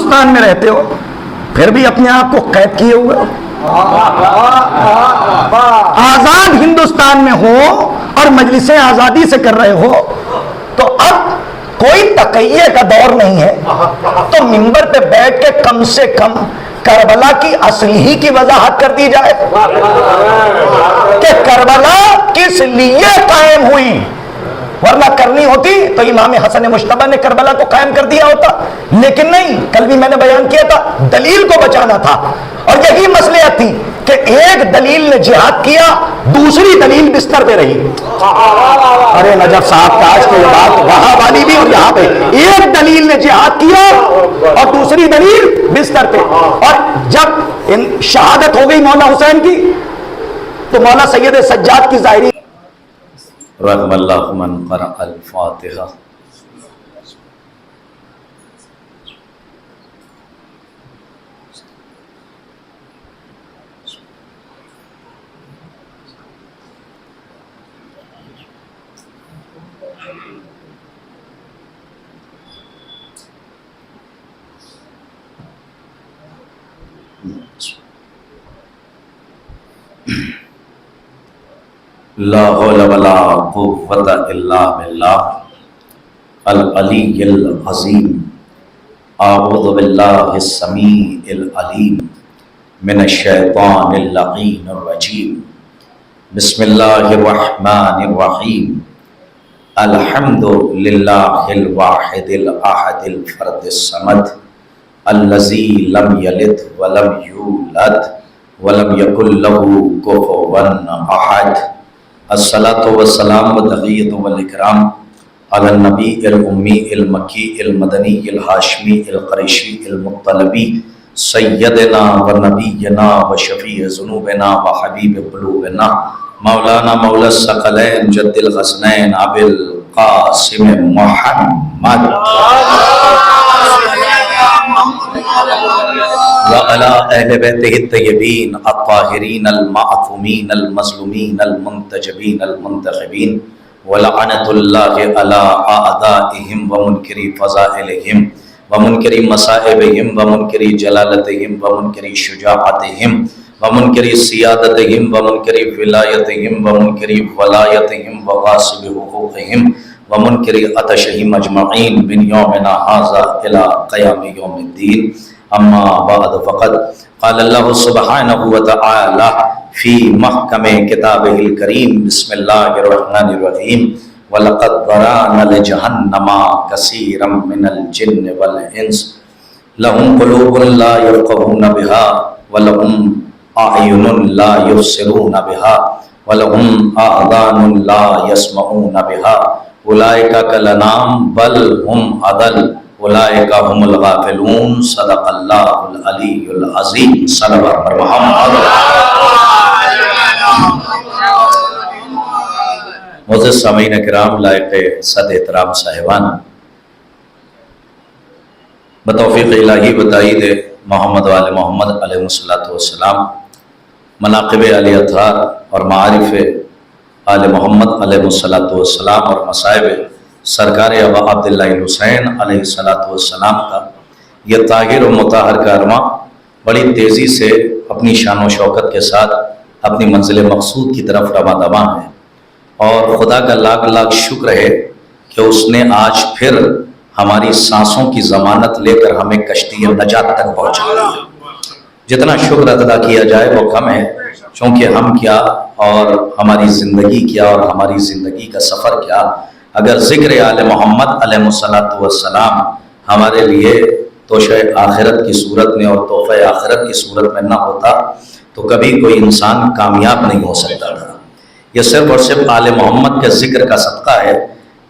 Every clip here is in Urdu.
ہندوستان میں رہتے ہو پھر بھی اپنے آپ کو قید کیے ہوئے ہو. آزاد ہندوستان میں ہو اور مجلسیں آزادی سے کر رہے ہو تو اب کوئی تقیہ کا دور نہیں ہے تو منبر پہ بیٹھ کے کم سے کم کربلا کی اصلی ہی کی وضاحت کر دی جائے کہ کربلا کس لیے قائم ہوئی. ورنہ کرنی ہوتی تو امام حسن مجتبی نے کربلا کو قائم کر دیا ہوتا، لیکن نہیں. کل بھی میں نے بیان کیا تھا دلیل کو بچانا تھا اور یہی مصلحت تھی کہ ایک دلیل نے جہاد کیا دوسری دلیل بستر پہ رہی. ارے نجف صاحب کاش کے بات وہاں والی بھی اور یہاں پہ ایک دلیل نے جہاد کیا اور دوسری دلیل بستر پہ. اور جب شہادت ہو گئی مولا حسین کی تو مولا سید سجاد کی ظاہری رحم اللہ من قرأ الفاتحہ. لا حول ولا قوة الا باللہ العلی العظیم. اعوذ باللہ السمیع العلیم من الشیطان اللعین الرجیم. بسم اللہ الرحمن الرحیم. الحمد للہ الواحد الاحد الفرد الصمد الذی لم یلد ولم یولد ولم یکن له کفوا احد. الصلاۃ والسلام والتحیۃ والاکرام علی النبی الامی المکی المدنی الہاشمی القریشی المطلبی سیدنا و نبینا و شفیع ذنوبنا و حبیب قلوبنا مولانا مولا الثقلین جد الحسنین ابی القاسم محمد وعلى اہل بیتہ الطیبین الطاہرین المعصومین المظلومین المنتجبین المنتخبین ولعنۃ اللہ علی اعدائہم ومنکری فضائلہم ومنکری مصائبہم ومنکری جلالتہم ومنکری شجاعتہم ومنکری سیادتہم ومنکری ولایتہم ومنکری ولایتہم وغاصب حقوقہم ومنکری عطشہم اجمعین من یومنا ھذا الی قیام یوم الدین. اما بعد فقد قال اللہ سبحانہ وتعالی فی محکم کتابہ الکریم. بسم اللہ الرحمن الرحیم. وَلَقَدْ ذَرَأْنَا لِجَهَنَّمَ كَثِيرًا مِنَ الْجِنِّ وَالْإِنسِ لَهُمْ قُلُوبٌ لَا يَفْقَهُونَ بِهَا وَلَهُمْ أَعْيُنٌ لَا يُبْصِرُونَ بِهَا وَلَهُمْ آذَانٌ لَا يَسْمَعُونَ بِهَا أُولَئِكَ كَالْأَنْعَامِ بَلْ هُمْ أَضَلُّ اولئک هم الغافلون. صدق اللہ العلی العظیم. صلوات پر محمد. معزز سامعین کرام، لائق صد احترام صاحبان، بتوفیق الہی بتائید محمد وآل محمد علیہ الصلوۃ والسلام، مناقب علی اطہار اور معارف آل محمد علیہ الصلوۃ والسلام اور مصائب سرکار ابا عبداللہ الحسین علیہ السلام کا یہ طاہر و مطہر کارواں بڑی تیزی سے اپنی شان و شوکت کے ساتھ اپنی منزل مقصود کی طرف رواں دواں ہے. اور خدا کا لاکھ لاکھ شکر ہے کہ اس نے آج پھر ہماری سانسوں کی ضمانت لے کر ہمیں کشتی نجات تک پہنچا دیا. جتنا شکر ادا کیا جائے وہ کم ہے، چونکہ ہم کیا اور ہماری زندگی کیا اور ہماری زندگی کا سفر کیا اگر ذکر آل محمد علیہ السلام ہمارے لیے توشہ آخرت کی صورت میں اور تحفہ آخرت کی صورت میں نہ ہوتا تو کبھی کوئی انسان کامیاب نہیں ہو سکتا تھا. یہ صرف اور صرف آل محمد کے ذکر کا صدقہ ہے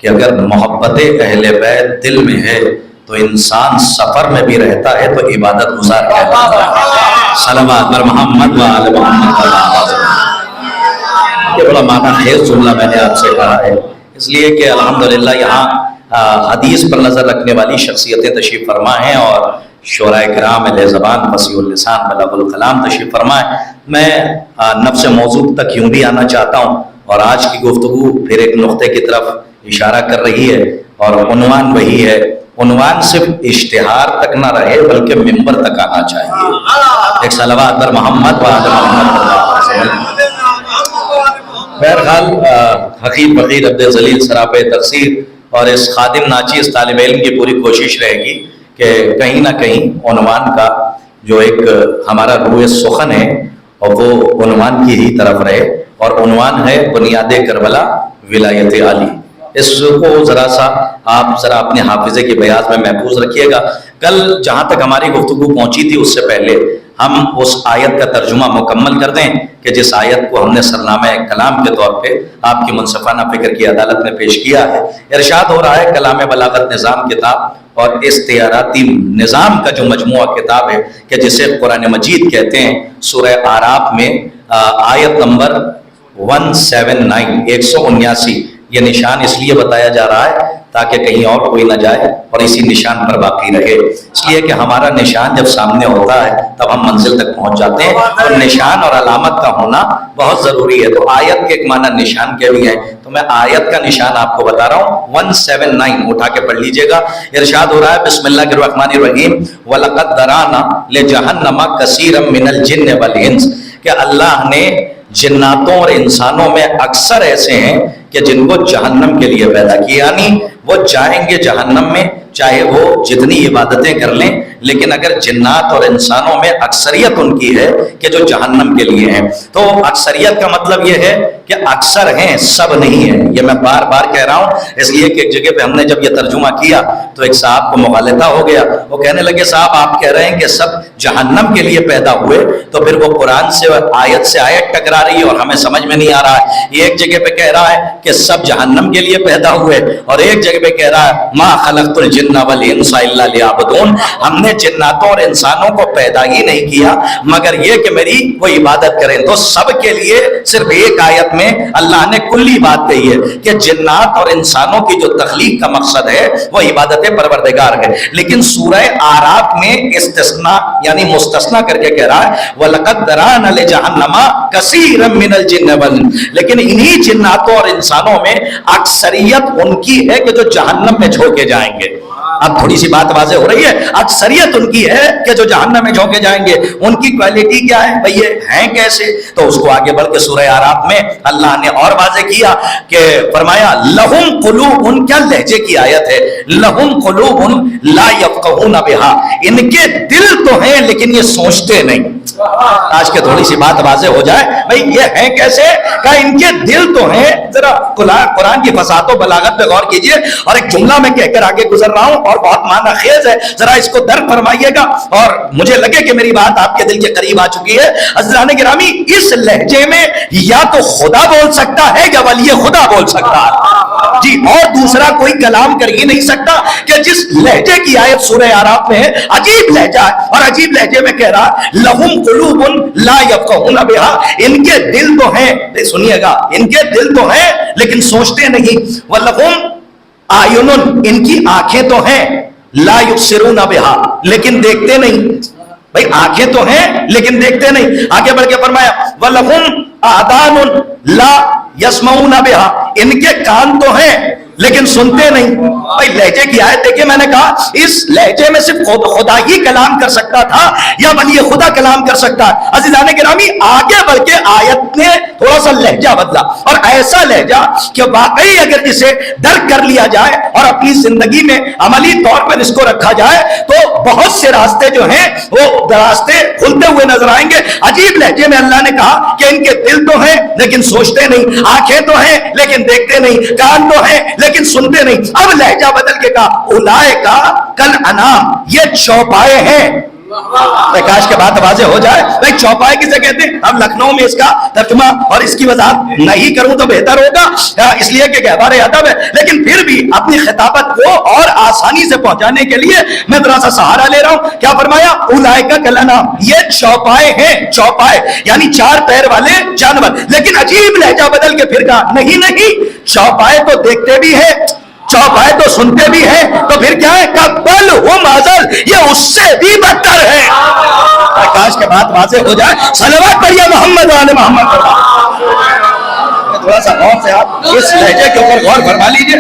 کہ اگر محبت اہل بیت دل میں ہے تو انسان سفر میں بھی رہتا ہے تو عبادت گزار کہتا ہے. صلوات بر محمد و آل محمد. یہ بڑا معنی خیز جملہ میں نے آپ سے کہا ہے اس لیے کہ الحمدللہ یہاں حدیث پر نظر رکھنے والی شخصیتیں تشریف فرما ہیں اور شعراء کرام اہل زبان فصیح اللسان بلغ الکلام تشریف فرما ہے. میں نفس موضوع تک یوں بھی آنا چاہتا ہوں اور آج کی گفتگو پھر ایک نقطے کی طرف اشارہ کر رہی ہے اور عنوان وہی ہے عنوان صرف اشتہار تک نہ رہے بلکہ ممبر تک آنا چاہیے. ایک صلوات پر محمد و آل محمد. بہرحال حقیق فقیر عبد ذلیل سراپے تقصیر اور اس خادم ناچی اس طالب علم کی پوری کوشش رہے گی کہ کہیں نہ کہیں عنوان کا جو ایک ہمارا روح سخن ہے اور وہ عنوان کی ہی طرف رہے. اور عنوان ہے بنیاد کربلا ولایت علی. اس کو ذرا سا آپ ذرا اپنے حافظے کے بیاض میں محفوظ رکھیے گا. کل جہاں تک ہماری گفتگو پہنچی تھی اس سے پہلے ہم اس آیت کا ترجمہ مکمل کر دیں کہ جس آیت کو ہم نے سرنامہ کلام کے طور پہ آپ کی منصفانہ فکر کی عدالت میں پیش کیا ہے. ارشاد ہو رہا ہے کلام بلاغت نظام کتاب اور استعاراتی نظام کا جو مجموعہ کتاب ہے کہ جسے قرآن مجید کہتے ہیں، سورہ اعراف میں آیت نمبر 179 179 یہ نشان اس لیے بتایا جا رہا ہے تاکہ کہیں اور کوئی نہ جائے اور اسی نشان پر باقی رہے. اس لیے کہ ہمارا نشان جب سامنے ہوتا ہے تب ہم منزل تک پہنچ جاتے ہیں، اور نشان اور علامت کا ہونا بہت ضروری ہے. تو آیت کے ایک معنی نشان کے بھی ہے، تو میں آیت کا نشان آپ کو بتا رہا ہوں. 179 اٹھا کے پڑھ لیجئے گا. ارشاد ہو رہا ہے بسم اللہ الرحمن الرحیم وَلَقَدْ ذَرَأْنَا لِجَهَنَّمَ كَثِيرًا مِنَ الْجِنِّ وَالْإِنسِ کہ اللہ نے جناتوں اور انسانوں میں اکثر ایسے ہیں کہ جن کو جہنم کے لیے پیدا کیا، یعنی وہ جائیں گے جہنم میں چاہے وہ جتنی عبادتیں کر لیں، لیکن اگر جنات اور انسانوں میں اکثریت ان کی ہے کہ جو جہنم کے لیے ہیں. تو اکثریت کا مطلب یہ ہے کہ اکثر ہیں، سب نہیں ہیں. یہ میں بار بار کہہ رہا ہوں اس لیے کہ ایک جگہ پہ ہم نے جب یہ ترجمہ کیا تو ایک صاحب کو مغالطہ ہو گیا. وہ کہنے لگے صاحب آپ کہہ رہے ہیں کہ سب جہنم کے لیے پیدا ہوئے، تو پھر وہ قرآن سے آیت سے آیت ٹکرا رہی ہے اور ہمیں سمجھ میں نہیں آ رہا ہے. یہ ایک جگہ پہ کہہ رہا ہے کہ سب جہنم کے لیے پیدا ہوئے، اور ایک جگہ پہ کہہ رہا ہے ما خلقت الجن والانس الا لیعبدون، ہم نے جناتوں اور انسانوں کو پیدا ہی نہیں کیا مگر یہ کہ میری وہ عبادت کریں. تو سب کے لیے صرف ایک آیت میں اللہ نے کلی بات کہی ہے کہ جنات اور انسانوں کی جو تخلیق کا مقصد ہے وہ عبادت پروردگار ہے. لیکن سورہ اعراف میں استثناء یعنی مستثنیٰ کر کے کہہ رہا ہے وَلَقَدْ ذَرَأْنَا لِجَهَنَّمَ كَثِيرًا مِنَ الْجِنِّ وَالْإِنسِ، لیکن انہی جناتوں اور انسانوں میں اکثریت ان کی ہے کہ جو جہنم میں جھونکے جائیں گے. اب تھوڑی سی بات واضح ہو رہی ہے، اکثریت ان کی ہے کہ جو جہنم میں جھونکے جائیں گے. ان کی کوالٹی کیا ہے بھئی، یہ ہیں کیسے؟ تو اس کو آگے بڑھ کے سورہ اعراف میں اللہ نے اور واضح کیا کہ فرمایا لہم قلوب، کیا لہجے کی آیت ہے، لہم قلوب لا یفقہون بہا، ان کے دل تو ہیں لیکن یہ سوچتے نہیں. آج کے تھوڑی سی بات واضح ہو جائے بھئی یہ ہیں کیسے، کہ ان کے دل تو ہیں. ذرا قرآن کی فصاحت و بلاغت پہ غور کیجئے، اور ایک جملہ میں کہہ کر آگے گزر رہا ہوں اور بہت معنی خیز ہے، ذرا اس کو درک فرمائیے گا اور مجھے لگے کہ میری بات آپ کے دل کے قریب آ چکی ہے. عزیزان گرامی، اس لہجے میں یا تو خدا بول سکتا ہے یا ولی خدا بول سکتا ہے جی، اور دوسرا کوئی کلام کر ہی نہیں سکتا کہ جس لہجے کی آیت سورہ اعراف میں ہے. عجیب لہجہ ہے، اور عجیب لہجے میں کہہ رہا لہم قلوب لا یفقہون بہا، ان کے دل تو ہیں، سنیے گا، ان کے دل تو ہیں لیکن سوچتے نہیں. وَلَهُمْ آیون، ان کی آنکھیں تو ہیں، لا یبصرون بہا، لیکن دیکھتے نہیں. بھئی آنکھیں تو ہیں لیکن دیکھتے نہیں. آگے بڑھ کے فرمایا وَلَهُمْ آذان لا یسمعون بہا، ان کے کان تو ہیں لیکن سنتے نہیں. بھائی لہجے کی آیت دیکھیں، میں نے کہا اس لہجے میں صرف خدا ہی کلام کر سکتا تھا یا ولی خدا کلام کر سکتا ہے. عزیزان گرامی، آگے بڑھ کے آیت نے تھوڑا سا لہجہ بدلا، اور ایسا لہجہ کہ واقعی اگر جسے درک کر لیا جائے اور اپنی زندگی میں عملی طور پر اس کو رکھا جائے تو بہت سے راستے جو ہیں وہ راستے کھلتے ہوئے نظر آئیں گے. عجیب لہجے میں اللہ نے کہا کہ ان کے دل تو ہیں لیکن سوچتے نہیں، آنکھیں تو ہیں لیکن دیکھتے نہیں، کان تو ہیں لیکن سنتے نہیں. اب لہجہ بدل کے کہا اولئک کل انعام، یہ چوپائے ہیں. کاش کے بات واضح ہو جائے بھائی چوپائے کسے کہتے ہیں. اب لکھنؤ میں اس کا ترجمہ اور اس کی وضاحت نہیں کروں تو بہتر ہوگا، اس لیے کہ گہوار ادب ہے، لیکن پھر بھی اپنی خطابت کو اور آسانی سے پہنچانے کے لیے میں ذرا سا سہارا لے رہا ہوں. کیا فرمایا اولئک کل انعام، یہ چوپائے ہیں. چوپائے یعنی چار پیر والے جانور. لیکن عجیب لہجہ بدل کے پھر کہا نہیں، چوپائے تو دیکھتے بھی ہیں، چوپائے تو سنتے بھی ہیں، تو پھر کیا ہے کہ بل ہم ازل، یہ اس سے بھی بدتر ہے. کاش کے بات واضح ہو جائے. صلوات پڑھیے محمد والے محمد. تھوڑا سا غور سے آپ اس لہجے کے اوپر غور فرما لیجئے.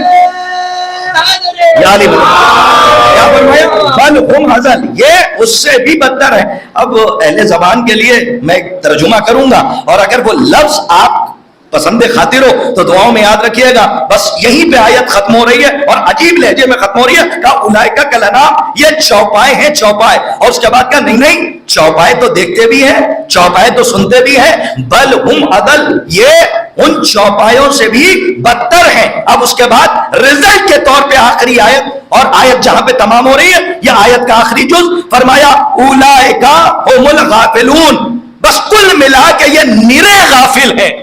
یا علی کیا فرمایا؟ بل ہم اضل، یہ اس سے بھی بدتر ہے۔ اب اہل زبان کے لیے میں ترجمہ کروں گا، اور اگر وہ لفظ آپ پسند خاطر ہو تو دعاؤں میں یاد رکھیے گا۔ بس یہیں پہ آیت ختم ہو رہی ہے اور عجیب لہجے میں ختم ہو رہی ہے کہ اولئک کالانعام، یہ چوپائے ہیں چوپائے، اور اس کے بعد کا نہیں چوپائے تو دیکھتے بھی ہیں، چوپائے تو سنتے بھی ہیں، بل ہم اضل، یہ ان چوپایوں سے بھی بدتر ہیں۔ اب اس کے بعد رزلٹ کے طور پہ آخری آیت، اور آیت جہاں پہ تمام ہو رہی ہے یہ آیت کا آخری جز، فرمایا اولئک هم الغافلون، بس کل ملا کے یہ نرے غافل ہیں۔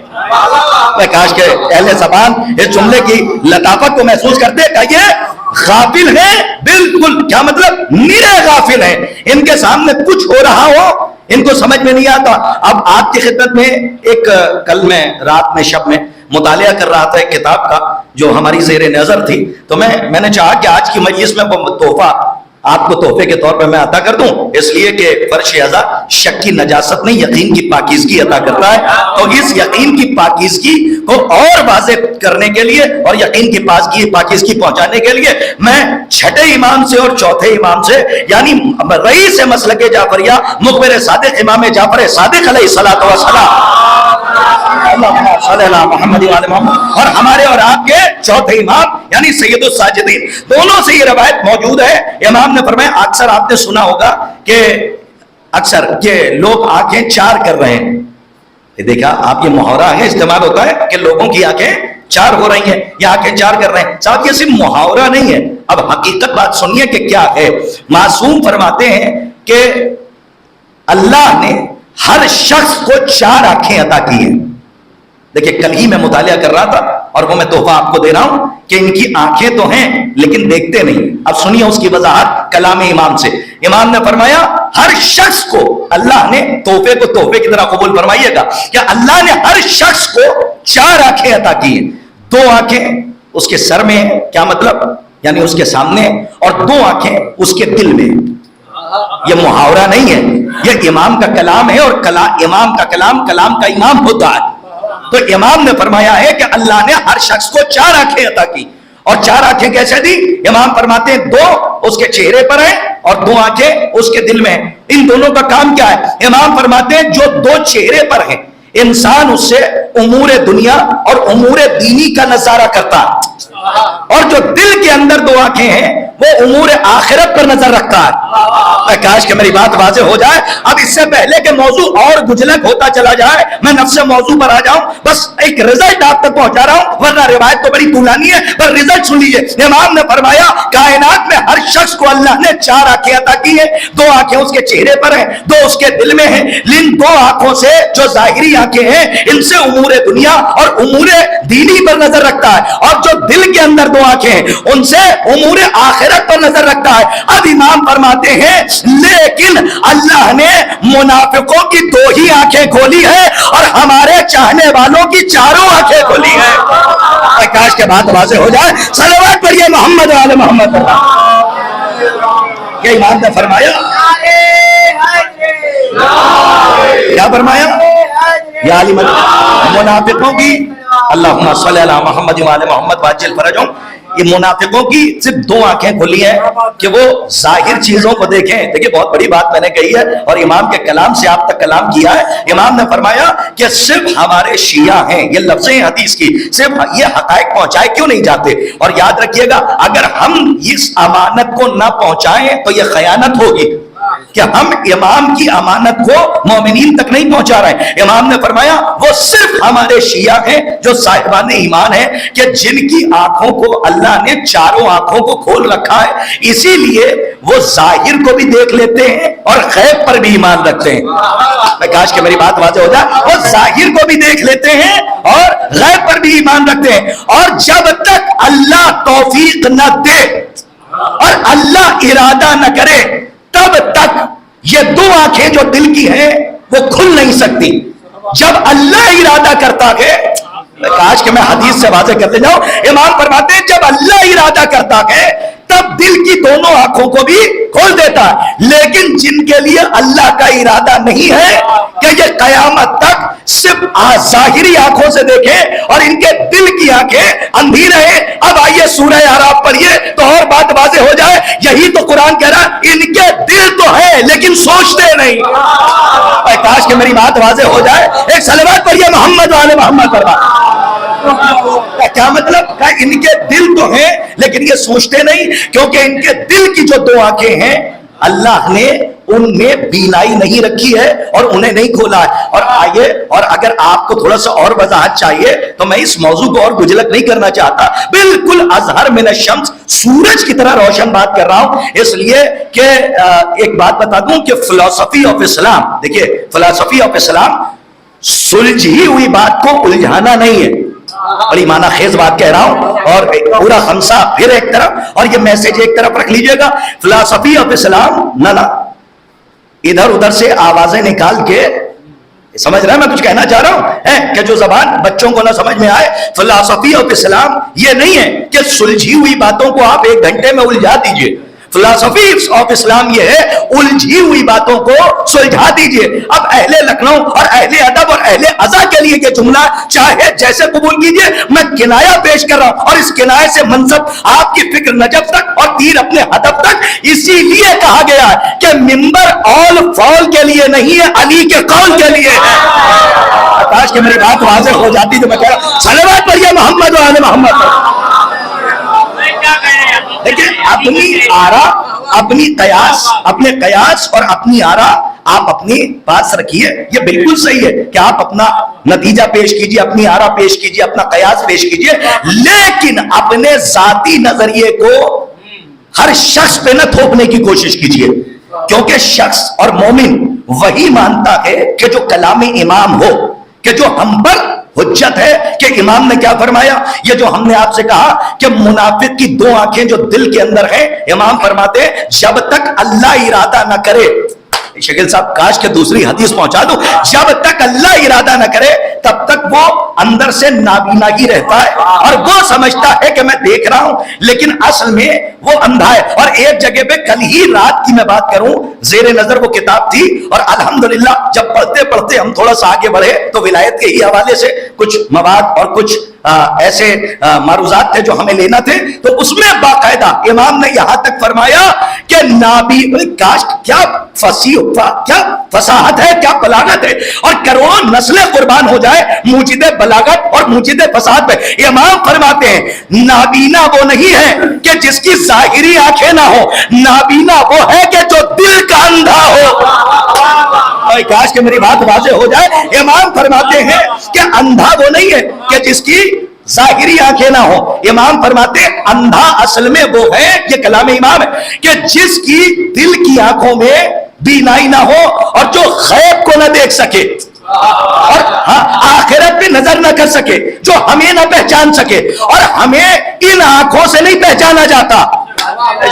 میں کاش کہ اہل زبان اس جملے کی لطافت کو محسوس کرتے کہ یہ غافل ہیں، بالکل کیا مطلب؟ نرے غافل ہیں، ان کے سامنے کچھ ہو رہا ہو ان کو سمجھ میں نہیں آتا۔ اب آپ کی خدمت میں ایک کل میں رات میں شب میں مطالعہ کر رہا تھا ایک کتاب کا جو ہماری زیر نظر تھی، تو میں نے چاہا کہ آج کی مجلس میں وہ تحفہ آپ کو تحفے کے طور پر میں عطا کر دوں، اس لیے کہ فرش اعضا شک کی نجاست نہیں یقین کی پاکیزگی عطا کرتا ہے، تو اس یقین کی پاکیزگی کو اور واضح کرنے کے لیے اور یقین کی پاکیزگی پہنچانے کے لیے میں چھٹے امام سے اور چوتھے امام سے یعنی رئیس مسلک جعفریہ مخبر صادق امام جعفر صادق علیہ الصلوۃ والسلام اللہم صلی علی محمد وعلی محمد، اور ہمارے اور آپ کے چوتھے امام یعنی سید الساجدین، دونوں سے یہ روایت موجود ہے۔ امام نے فرمایا اکثر آپ نے سنا ہوگا کہ اکثر کہ لوگ آنکھیں چار کر رہے ہیں، دیکھا آپ یہ محاورہ ہے استعمال ہوتا ہے کہ لوگوں کی آنکھیں چار ہو رہی ہیں یا آنکھیں چار کر رہے ہیں، صاحب یہ صرف محاورہ نہیں ہے، اب حقیقت بات سنیے کہ کیا ہے۔ معصوم فرماتے ہیں کہ اللہ نے ہر شخص کو چار آنکھیں عطا کی ہیں۔ دیکھیں کل ہی میں مطالعہ کر رہا تھا اور وہ میں تحفہ آپ کو دے رہا ہوں کہ ان کی آنکھیں تو ہیں لیکن دیکھتے نہیں۔ اب سنیے اس کی وضاحت کلام امام سے۔ امام نے فرمایا ہر شخص کو اللہ نے تحفے کو تحفے کی طرح قبول فرمائیے گا کہ اللہ نے ہر شخص کو چار آنکھیں عطا کی ہیں، دو آنکھیں اس کے سر میں ہیں، کیا مطلب؟ یعنی اس کے سامنے، اور دو آنکھیں اس کے دل میں۔ یہ محاورہ نہیں ہے، یہ امام کا کلام ہے، اور امام کا کلام کلام کا امام ہوتا ہے۔ تو امام نے فرمایا ہے کہ اللہ نے ہر شخص کو چار آنکھیں عطا کی، اور چار آنکھیں کیسے دی؟ امام فرماتے ہیں دو اس کے چہرے پر ہیں اور دو آنکھیں اس کے دل میں۔ ان دونوں کا کام کیا ہے؟ امام فرماتے ہیں جو دو چہرے پر ہیں انسان اس سے امور دنیا اور امور دینی کا نظارہ کرتا ہے، اور جو دل کے اندر دو آنکھیں ہیں وہ امور آخرت پر نظر رکھتا ہے۔ کاش کہ میری بات واضح ہو جائے۔ اب اس سے پہلے کہ موضوع اور گجلک ہوتا چلا جائے میں نفس موضوع پر آ جاؤں، بس ایک رزلٹ آپ تک پہنچا رہا ہوں، ورنہ روایت تو بڑی طولانی ہے، پر رزلٹ سن لیجیے۔ امام نے فرمایا کائنات میں ہر شخص کو اللہ نے چار آنکھیں عطا کی ہیں، دو آنکھیں اس کے چہرے پر ہیں، دو اس کے دل میں ہیں۔ ان دو آنکھوں سے جو ظاہری آنکھیں ہیں ان سے امور دنیا اور امور دینی پر نظر رکھتا ہے، اور جو دل کے اندر دو آنکھیں ہیں ان سے امور آخرت پر نظر رکھتا ہے۔ اب امام فرماتے ہیں لیکن اللہ نے منافقوں کی دو ہی آنکھیں کھولی ہے اور ہمارے چاہنے والوں کی چاروں آنکھیں کھولی ہے۔ کاش کے بات واضح ہو جائے۔ صلوات پڑھیے محمد والے محمد۔ یہ امام نے فرمایا، کیا فرمایا؟ یا علی منافقوں کی، اللہم صلی علی محمد وعلی محمد واجل فرجہم، یہ منافقوں کی صرف دو آنکھیں کھلی ہیں کہ وہ ظاہر چیزوں کو دیکھیں۔ دیکھیں بہت بڑی بات میں نے کہی ہے اور امام کے کلام سے آپ تک کلام کیا ہے۔ امام نے فرمایا کہ صرف ہمارے شیعہ ہیں، یہ لفظ ہیں حدیث کی، صرف یہ حقائق پہنچائے کیوں نہیں جاتے؟ اور یاد رکھیے گا اگر ہم اس امانت کو نہ پہنچائیں تو یہ خیانت ہوگی کہ ہم امام کی امانت کو مومنین تک نہیں پہنچا رہے ہیں۔ امام نے فرمایا وہ صرف ہمارے شیعہ ہیں جو صاحبان ایمان ہیں کہ جن کی آنکھوں کو اللہ نے چاروں آنکھوں کو کھول رکھا ہے، اسی لیے وہ ظاہر کو بھی دیکھ لیتے ہیں اور غیب پر بھی ایمان رکھتے ہیں۔ میں کاش کہ میری بات واضح ہو جائے۔ وہ ظاہر کو بھی دیکھ لیتے ہیں اور غیب پر بھی ایمان رکھتے ہیں، اور جب تک اللہ توفیق نہ دے اور اللہ ارادہ نہ کرے تب تک یہ دو آنکھیں جو دل کی ہیں وہ کھل نہیں سکتی۔ جب اللہ ارادہ کرتا ہے، کاش کہ میں حدیث سے واضح کرتے جاؤں، امام فرماتے ہیں جب اللہ ارادہ کرتا ہے تب دل کی دونوں آنکھوں کو بھی کھول دیتا ہے، لیکن جن کے لیے اللہ کا ارادہ نہیں ہے کہ یہ قیامت تک صرف ظاہری آنکھوں سے دیکھیں اور ان کے دل کی آنکھیں اندھی رہے. اب آئیے سورہ اعراف پڑھیے تو اور بات واضح ہو جائے. یہی تو قرآن کہہ رہا ہے ان کے دل تو ہے لیکن سوچتے نہیں. کاش کہ میری بات واضح ہو جائے. ایک صلوات پڑھیے محمد والے محمد پر. کیا مطلب؟ ان کے دل تو ہیں لیکن یہ سوچتے نہیں, کیونکہ ان کے دل کی جو دو آنکھیں ہیں اللہ نے ان میں بینائی نہیں رکھی ہے اور انہیں نہیں کھولا ہے. اور آئیے, اور اگر آپ کو تھوڑا سا اور وضاحت چاہیے تو میں اس موضوع کو اور گجلک نہیں کرنا چاہتا, بالکل اظہر من الشمس, سورج کی طرح روشن بات کر رہا ہوں. اس لیے کہ ایک بات بتا دوں کہ فلسفی آف اسلام, دیکھیے فلسفی آف اسلام سلجھی ہوئی بات کو الجھانا نہیں ہے. بڑی معنی خیز بات کہہ رہا ہوں, اور پورا خمسہ پھر ایک طرف اور یہ میسج ایک طرف رکھ لیجئے گا. فلسفی آف اسلام نہ ادھر ادھر سے آوازیں نکال کے, سمجھ رہا ہے میں کچھ کہنا چاہ رہا ہوں کہ جو زبان بچوں کو نہ سمجھ میں آئے. فلسفی آف اسلام یہ نہیں ہے کہ سلجھی ہوئی باتوں کو آپ ایک گھنٹے میں الجھا دیجئے. فلسفی آف اسلام یہ ہے الجھی ہوئی باتوں کو سلجھا دیجئے. اب اہل لکھنؤ اور اہل ادب اور اہل ازا کے لیے یہ جملہ چاہے جیسے قبول کیجئے, میں کنایہ پیش کر رہا ہوں, اور اس کنایے سے منصب آپ کی فکر نجف تک اور تیر اپنے ہدف تک. اسی لیے کہا گیا ہے کہ منبر آل فال کے لیے نہیں ہے, علی کے قول کے لیے ہے. کاش کہ میری بات واضح ہو جاتی تو میں کہہ رہا ہوں صلوات پڑھیے محمد و آل محمد. لیکن اپنی آرا, اپنی قیاس, اپنے قیاس اور اپنی آرا آپ اپنی پاس رکھیے. یہ بالکل صحیح ہے کہ آپ اپنا نتیجہ پیش کیجئے, اپنی آرا پیش کیجئے, اپنا قیاس پیش کیجئے, لیکن اپنے ذاتی نظریے کو ہر شخص پہ نہ تھوپنے کی کوشش کیجئے, کیونکہ شخص اور مومن وہی مانتا ہے کہ جو کلام امام ہو, کہ جو ہم پر حجت ہے. کہ امام نے کیا فرمایا, یہ جو ہم نے آپ سے کہا کہ منافق کی دو آنکھیں جو دل کے اندر ہیں, امام فرماتے ہیں جب تک اللہ ارادہ نہ کرے, شکیل صاحب کاش کہ دوسری حدیث پہنچا دو, جب تک اللہ ارادہ نہ کرے تب تک وہ اندر سے نابینا ہی رہتا ہے, اور وہ سمجھتا ہے کہ میں دیکھ رہا ہوں لیکن اصل میں وہ اندھا ہے. اور ایک جگہ پہ کل ہی رات کی میں بات کروں, زیر نظر وہ کتاب تھی, اور الحمدللہ جب پڑھتے پڑھتے ہم تھوڑا سا آگے بڑھے تو ولایت کے ہی حوالے سے کچھ مواد اور کچھ ایسے معروضات تھے جو ہمیں لینا تھے, تو اس میں باقاعدہ امام نے یہاں تک فرمایا کہ کاش کیا فصیح, کیا فصاحت ہے, کیا بلاغت ہے, اور کروڑوں نسلیں قربان ہو جائے موجد بلاغت اور موجد فصاحت پہ. امام فرماتے ہیں نابینا وہ نہیں ہے کہ جس کی ظاہری آنکھیں نہ ہو, نابینا وہ ہے کہ جو دل کا اندھا ہو. کاش کہ میری بات واضح ہو جائے. امام فرماتے ہیں کہ اندھا وہ نہیں ہے کہ جس کی ظاہری آنکھیں نہ ہو, امام فرماتے ہیں اندھا اصل میں وہ ہے, یہ کلام امام ہے, کہ جس کی دل کی آنکھوں میں بینائی نہ ہو اور جو غیب کو نہ دیکھ سکے اور آخرت پہ نظر نہ کر سکے, جو ہمیں نہ پہچان سکے, اور ہمیں ان آنکھوں سے نہیں پہچانا جاتا.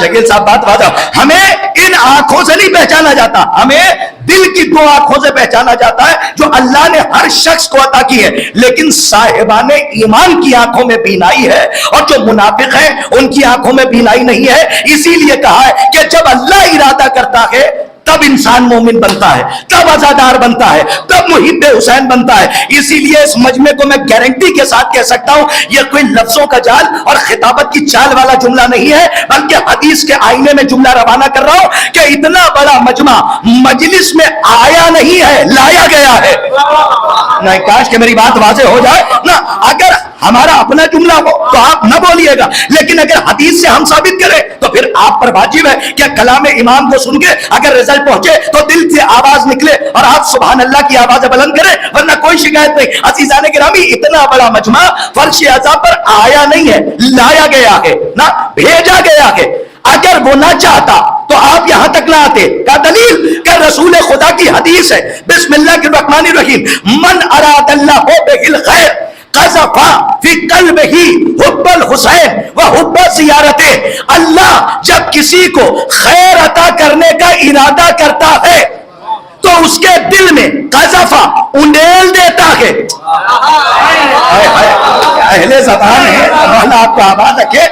شکیل صاحب بات واضح, ہمیں ان آنکھوں سے نہیں پہچانا جاتا, ہمیں دل کی دو آنکھوں سے پہچانا جاتا ہے جو اللہ نے ہر شخص کو عطا کی ہے. لیکن صاحبان ایمان کی آنکھوں میں بینائی ہے, اور جو منافق ہیں ان کی آنکھوں میں بینائی نہیں ہے. اسی لیے کہا ہے کہ جب اللہ ارادہ کرتا ہے تب انسان مومن بنتا ہے, تب عزادار بنتا ہے, تب محب حسین بنتا ہے. اسی لیے اس مجمع کو میں گارنٹی کے ساتھ کہہ سکتا ہوں یہ کوئی لفظوں کا جال اور خطابت کی چال والا جملہ نہیں ہے, بلکہ حدیث کے آئینے میں جملہ روانہ کر رہا ہوں کہ اتنا بڑا مجمع مجلس میں آیا نہیں ہے, لایا گیا ہے. نہیں, کاش کہ میری بات واضح ہو جائے نا. اگر ہمارا اپنا جملہ ہو تو آپ نہ بولیے گا, لیکن اگر حدیث سے ہم ثابت کریں تو پھر آپ پر واجب ہے کہ کلام امام کو سن کے اگر رزلٹ پہنچے تو دل سے آواز نکلے اور آپ سبحان اللہ کی آواز بلند کریں, ورنہ کوئی شکایت نہیں. عزیزان گرامی, اتنا بڑا مجمع فرش اعضاء پر آیا نہیں ہے, لایا گیا ہے, نہ بھیجا گیا ہے. اگر وہ نہ چاہتا تو آپ یہاں تک نہ آتے. کا دلیل کہ رسول خدا کی حدیث ہے, بسم اللہ الرحمن الرحیم, من اراد اللہ بہ الخیر قذف فی قلبہ حب الحسین و حب زیارتہ. اللہ جب کسی کو خیر عطا کرنے کا ارادہ کرتا ہے تو اس کے دل میں قذف انڈیل دیتا ہے. اہل زبان ہے, اللہ آپ کو آباد رکھے.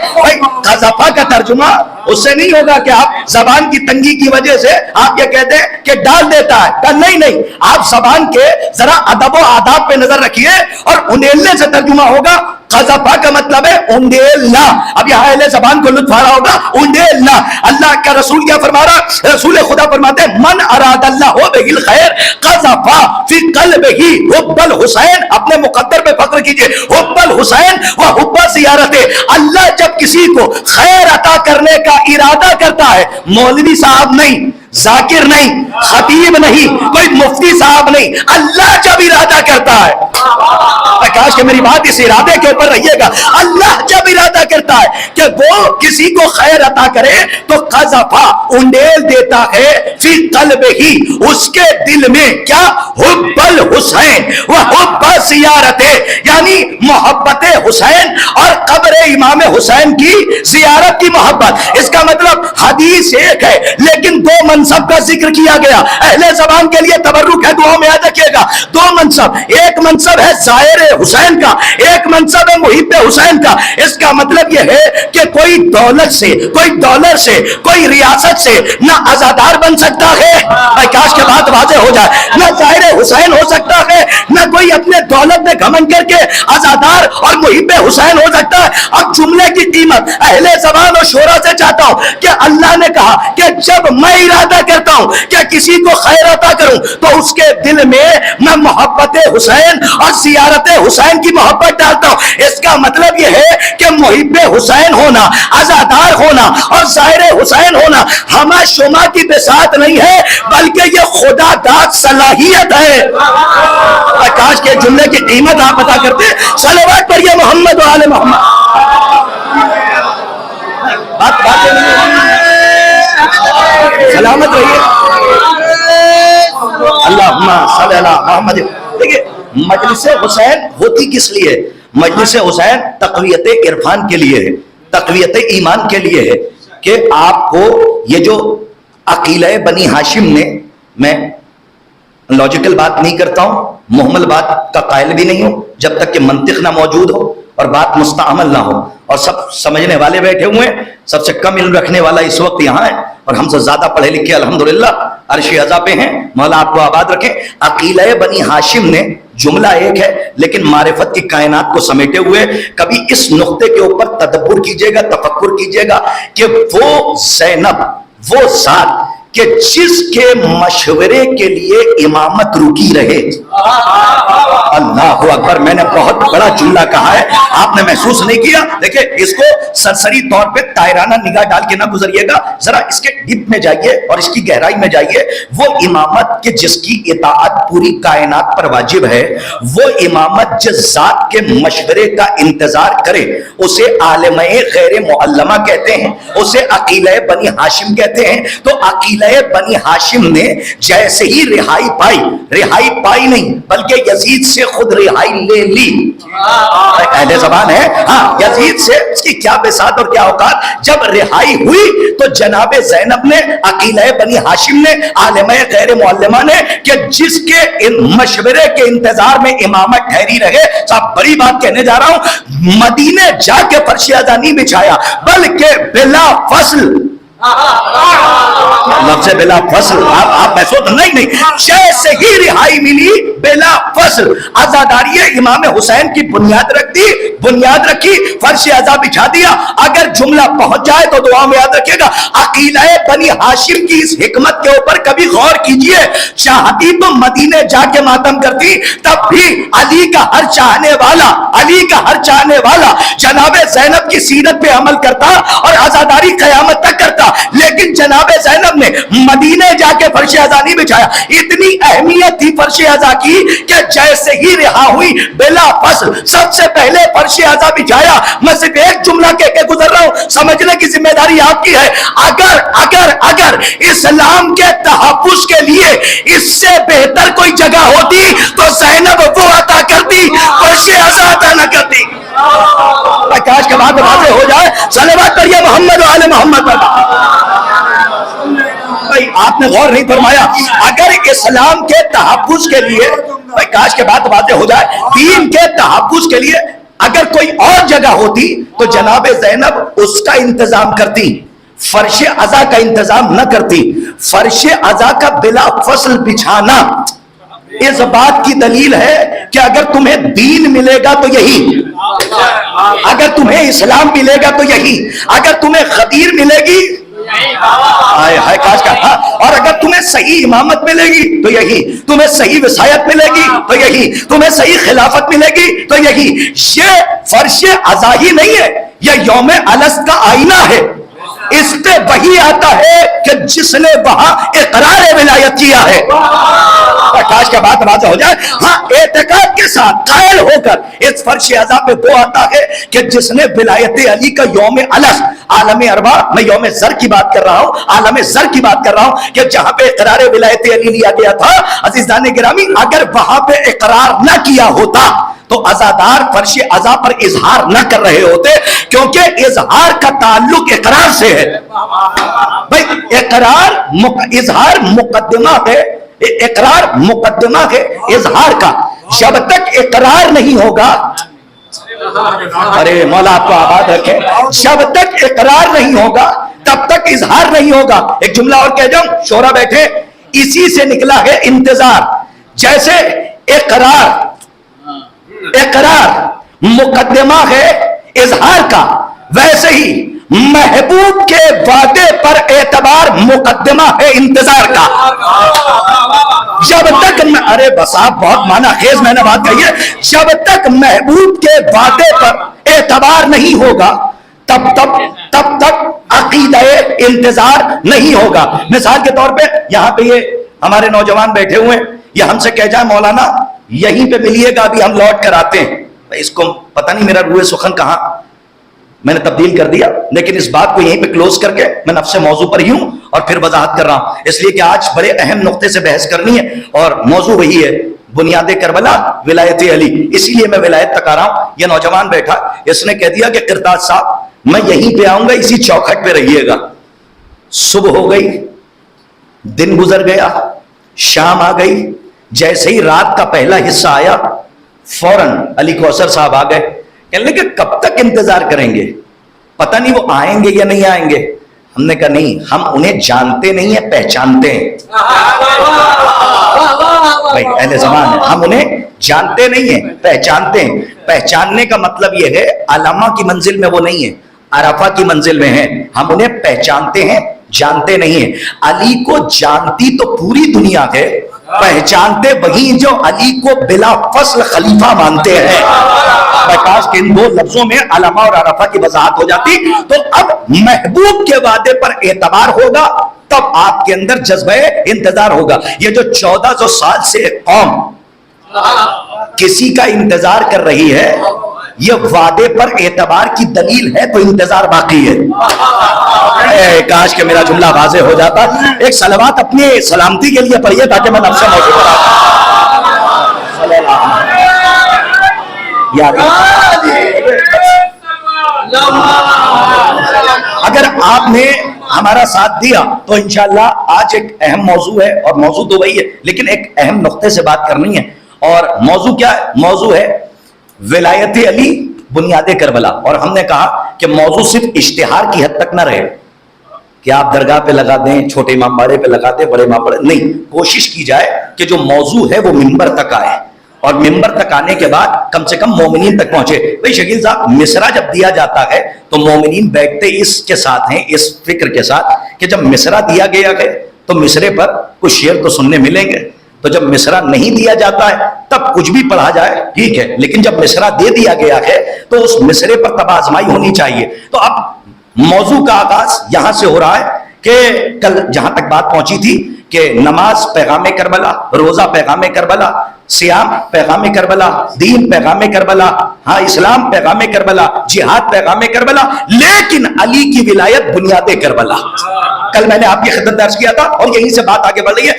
قذفا کا ترجمہ اس سے نہیں ہوگا کہ آپ زبان کی تنگی کی وجہ سے آپ یہ کہتے ہیں کہ ڈال دیتا ہے. نہیں, آپ زبان کے ذرا ادب و آداب پہ نظر رکھیے اور انیلنے سے ترجمہ ہوگا. قذفا کا مطلب ہے انڈیلنا. اب یہاں اہل زبان کو لطف آ رہا ہوگا, انڈیلنا. اللہ کا رسول کیا فرما رہا؟ رسول خدا فرماتے ہیں من اراد اللہ بہ الخیر قذفا فی قلبہ حب الحسین. اپنے مقدر پہ فخر کیجئے, حب الحسین و حب زیارت. اللہ جب کسی کو خیر عطا کرنے کا ارادہ کرتا ہے, مولوی صاحب نہیں, ذاکر نہیں, خطیب نہیں, کوئی مفتی صاحب نہیں, اللہ جب ارادہ کرتا ہے, کاش کہ میری بات اس ارادے کے اوپر رہیے گا, اللہ جب ارادہ کرتا ہے کہ وہ کسی کو خیر عطا کرے تو قذفا انڈیل دیتا ہے فی قلبہ, اس کے دل میں کیا؟ حب الحسین و حب زیارت, یعنی محبت حسین اور قبر امام حسین کی زیارت کی محبت. اس کا مطلب حدیث ایک ہے لیکن دو منصب کا ذکر کیا گیا. اہل زبان کے لیے تبرک ہے, دعاؤں میں یاد رکھیے گا. دو منصب, ایک منصب ہے زائر حسین کا, ایک منصب ہے محب حسین کا. اس کا مطلب یہ ہے کہ کوئی دولت سے, کوئی ڈالر سے, کوئی ریاست سے نہ عزادار بن سکتا ہے. کاش کے بات واضح ہو جائے. نہ زائر حسین ہو سکتا ہے, نہ کوئی اپنے دولت میں گھمنڈ کر کے عزادار اور محب حسین ہو سکتا ہے. اب جملے کی قیمت اہل زبان اور شورا سے چاہتا ہوں کہ اللہ نے کہا کہ جب میں ارادہ کرتا ہوں کہ کسی کو خیر عطا کروں تو اس کے دل میں میں محبت حسین اور زیارت حسین کی محبت ڈالتا ہوں. اس کا مطلب یہ ہے کہ محب حسین ہونا, عزادار ہونا اور زائر حسین ہونا ہما شما کی بساط نہیں ہے بلکہ یہ خدا داد صلاحیت ہے. کاش کے جملے کی قیمت آپ پتا کرتے. صلوات پڑھیے محمد و آل محمد. سلامت رہیے. اللہم صلی اللہ محمد. دیکھیں مجلس حسین ہوتی کس لیے؟ مجلس حسین تقویت عرفان کے لیے ہے, تقویت ایمان کے لیے ہے کہ آپ کو یہ جو عقیلہ بنی ہاشم نے, میں لاجیکل بات نہیں کرتا ہوں, محمل بات کا قائل بھی نہیں ہوں جب تک کہ منطق نہ موجود ہو اور بات مستعمل نہ ہو, اور سب سمجھنے والے بیٹھے ہوئے ہیں. سب سے کم علم رکھنے والا اس وقت یہاں ہے اور ہم سے زیادہ پڑھے لکھے الحمدللہ عرش عزا پہ ہیں. مولا آپ کو آباد رکھیں. عقیلہ بنی ہاشم نے جملہ ایک ہے لیکن معرفت کی کائنات کو سمیٹے ہوئے. کبھی اس نقطے کے اوپر تدبر کیجئے گا, تفکر کیجئے گا کہ وہ زینب, وہ ذات کہ جس کے مشورے کے لیے امامت رکی رہے. اللہ اکبر. میں نے بہت بڑا جملہ کہا ہے, آپ نے محسوس نہیں کیا. دیکھیں اس کو سرسری طور پہ تائرانہ نگاہ ڈال کے نہ گزریے گا, ذرا اس کے ڈپ میں جائیے اور اس کی گہرائی میں جائیے. وہ امامت کہ جس کی اطاعت پوری کائنات پر واجب ہے, وہ امامت جس ذات کے مشورے کا انتظار کرے, اسے عالمہ غیر معلمہ کہتے ہیں, اسے عقیلہ بنی ہاشم کہتے ہیں. تو عقیلہ بنی ہاشم نے جیسے ہی رہائی پائی نہیں بلکہ یزید سے خود رہائی لے لی. اہل زبان ہے, ہاں, یزید سے اس کی کیا بساط اور کیا اوقات. جب رہائی ہوئی تو جناب زینب نے, عقیلہ بنی ہاشم نے, عالمہ غیر معلمہ نے کہ جس کے مشورے کے انتظار میں امامت ٹھہری رہے. صاحب بڑی بات کہنے جا رہا ہوں, مدینے جا کے فرش ازا نہیں بچھایا بلکہ بلا فصل, لفظ بلا فصل, آپ محسوس نہیں, جیسے ہی رہائی ملی بلا فصل عزاداری امام حسین کی بنیاد رکھی, فرش عزا بچھا دیا. اگر جملہ پہنچ جائے تو دعا میں یاد رکھیے گا. عقیلہ بنی ہاشم کی اس حکمت کے اوپر کبھی غور کیجئے. چاہتی تو مدینے جا کے ماتم کرتی, تب بھی علی کا ہر چاہنے والا جناب زینب کی سیرت پہ عمل کرتا اور عزاداری قیامت تک کرتا. لیکن جناب زینب نے مدینے جا کے فرش ازا نہیں بچھایا. اتنی اہمیت تھی فرش ازا کی کہ جیسے ہی رہا ہوئی بلا فصل سب سے پہلے فرش ازا بچھایا. میں صرف ایک جملہ کہہ کے گزر رہا ہوں, سمجھنے کی ذمہ داری آپ کی ہے. اگر اسلام کے تحفظ کے لیے اس سے بہتر کوئی جگہ ہوتی تو زینب وہ عطا کرتی, فرش ازا عطا نہ کرتی. کاش کے بعد واضح ہو جائے. صلوات پڑھیے محمد و آل محمد پر. آپ نے غور نہیں فرمایا. اگر اسلام کے تحفظ کے لیے, کاش کے بات واضح ہو جائے, دین کے تحفظ کے لیے اگر کوئی اور جگہ ہوتی تو جناب زینب اس کا انتظام کرتی، فرش عزا کا انتظام نہ کرتی۔ فرش عزا کا بلا فصل بچھانا اس بات کی دلیل ہے کہ اگر تمہیں دین ملے گا تو یہی، اگر تمہیں اسلام ملے گا تو یہی، اگر تمہیں غدیر ملے گی کاش کا، اور اگر تمہیں صحیح امامت ملے گی تو یہی، تمہیں صحیح وصایت ملے گی تو یہی، تمہیں صحیح خلافت ملے گی تو یہی۔ یہ فرش عزا ہی نہیں ہے، یہ یوم الست کا آئینہ ہے۔ اس پہ وہی آتا ہے کہ جس نے وہاں اقرار ولایت کیا ہے، کاش کا بات واضح ہو جائے، ہاں اعتقاد کے ساتھ قائل ہو کر اس فرش عزا پہ وہ آتا ہے کہ جس نے ولایت علی کا یوم الست، عالم ارواح، میں یوم زر کی بات کر رہا ہوں، عالم زر کی بات کر رہا ہوں کہ جہاں پہ اقرار ولایت علی لیا گیا تھا، عزیزان گرامی اگر وہاں پہ اقرار نہ کیا ہوتا تو عزادار فرش عزا پر اظہار نہ کر رہے ہوتے، کیونکہ اظہار کا تعلق اقرار سے ہے۔ بھائی اقرار اظہار مقدمہ ہے، اقرار مقدمہ ہے اظہار کا۔ جب تک اقرار نہیں ہوگا، ارے مولا آپ کو آباد رکھے، جب تک اقرار نہیں ہوگا تب تک اظہار نہیں ہوگا۔ ایک جملہ اور کہہ جاؤں، شورا بیٹھے، اسی سے نکلا ہے انتظار۔ جیسے اقرار مقدمہ ہے اظہار کا، ویسے ہی محبوب کے وعدے پر اعتبار مقدمہ ہے انتظار کا۔ جب تک ارے بس آپ بہت معنی خیز میں نے بات کہی ہے، جب تک محبوب کے وعدے پر اعتبار نہیں ہوگا تب تک عقیدہ انتظار نہیں ہوگا۔ مثال کے طور پہ یہاں پہ یہ ہمارے نوجوان بیٹھے ہوئے ہیں، یہ ہم سے کہہ جائے مولانا یہیں پہ ملیے گا، ابھی ہم لوٹ کر آتے ہیں، اس کو پتہ نہیں میرا روح سخن کہاں میں نے تبدیل کر دیا، لیکن اس بات کو یہیں پہ کلوز کر کے میں نفس موضوع پر ہی ہوں اور پھر وضاحت کر رہا ہوں، اس لیے کہ آج بڑے اہم نقطے سے بحث کرنی ہے اور موضوع وہی ہے، بنیاد کربلا ولایت علی۔ اسی لیے میں ولایت تک آ رہا ہوں۔ یہ نوجوان بیٹھا، اس نے کہہ دیا کہ قرطاس صاحب میں یہیں پہ آؤں گا، اسی چوکھٹ پہ رہیے گا۔ صبح ہو گئی، دن گزر گیا، شام آ گئی، جیسے ہی رات کا پہلا حصہ آیا فوراً علی کوثر صاحب آ گئے، کہنے لگے کب تک انتظار کریں گے، پتہ نہیں وہ آئیں گے یا نہیں آئیں گے۔ ہم نے کہا نہیں، ہم انہیں جانتے نہیں ہیں، پہچانتے ہیں۔ بھائی اہل زمان ہے، ہم انہیں جانتے نہیں ہیں، پہچانتے ہیں۔ پہچاننے کا مطلب یہ ہے علامہ کی منزل میں وہ نہیں ہے، عرفہ کی منزل میں ہیں، ہم انہیں پہچانتے ہیں، جانتے نہیں ہیں۔ علی کو جانتی تو پوری دنیا ہے، پہچانتے وہی جو علی کو بلا فصل خلیفہ مانتے ہیں۔ کاش کہ ان دو لفظوں میں علامہ اور عرفہ کی وضاحت ہو جاتی۔ تو اب محبوب کے وعدے پر اعتبار ہوگا تب آپ کے اندر جذبہ انتظار ہوگا۔ یہ جو 1400 سال سے قوم کسی کا انتظار کر رہی ہے، یہ وعدے پر اعتبار کی دلیل ہے تو انتظار باقی ہے۔ کاش کہ میرا جملہ واضح ہو جاتا۔ ایک صلوات اپنی سلامتی کے لیے پڑھیے تاکہ میں نفس موضوع پر اگر آپ نے ہمارا ساتھ دیا تو انشاءاللہ آج ایک اہم موضوع ہے، اور موضوع تو وہی ہے لیکن ایک اہم نقطے سے بات کرنی ہے۔ اور موضوع کیا ہے؟ موضوع ہے ولایت علی بنیاد کربلا۔ اور ہم نے کہا کہ موضوع صرف اشتہار کی حد تک نہ رہے کہ آپ درگاہ پہ لگا دیں، چھوٹے امام باڑے پہ لگا دیں، بڑے امام باڑے، نہیں، کوشش کی جائے کہ جو موضوع ہے وہ منبر تک آئے، اور ممبر تک آنے کے بعد کم سے کم مومنین تک پہنچے۔ بھئی شکیل صاحب، مصرع جب دیا جاتا ہے تو مومنین بیٹھتے اس کے ساتھ ہیں، اس فکر کے ساتھ کہ جب مصرع دیا گیا ہے تو مصرے پر کچھ شعر تو سننے ملیں گے، تو جب مصرع نہیں دیا جاتا ہے تب کچھ بھی پڑھا جائے ٹھیک ہے، لیکن جب مصرع دے دیا گیا ہے تو اس مصرے پر تب آزمائی ہونی چاہیے۔ تو اب موضوع کا آغاز یہاں سے ہو رہا ہے کہ کل جہاں تک بات پہنچی تھی کہ نماز پیغام کربلا، روزہ پیغام کربلا، سیام پیغام کربلا، دین پیغام کربلا، ہاں اسلام پیغام کربلا، جہاد پیغام کربلا، لیکن علی کی ولایت بنیاد کربلا۔ کل میں نے آپ کی خدمت درج کیا تھا اور یہیں سے بات آگے بڑھ رہی ہے۔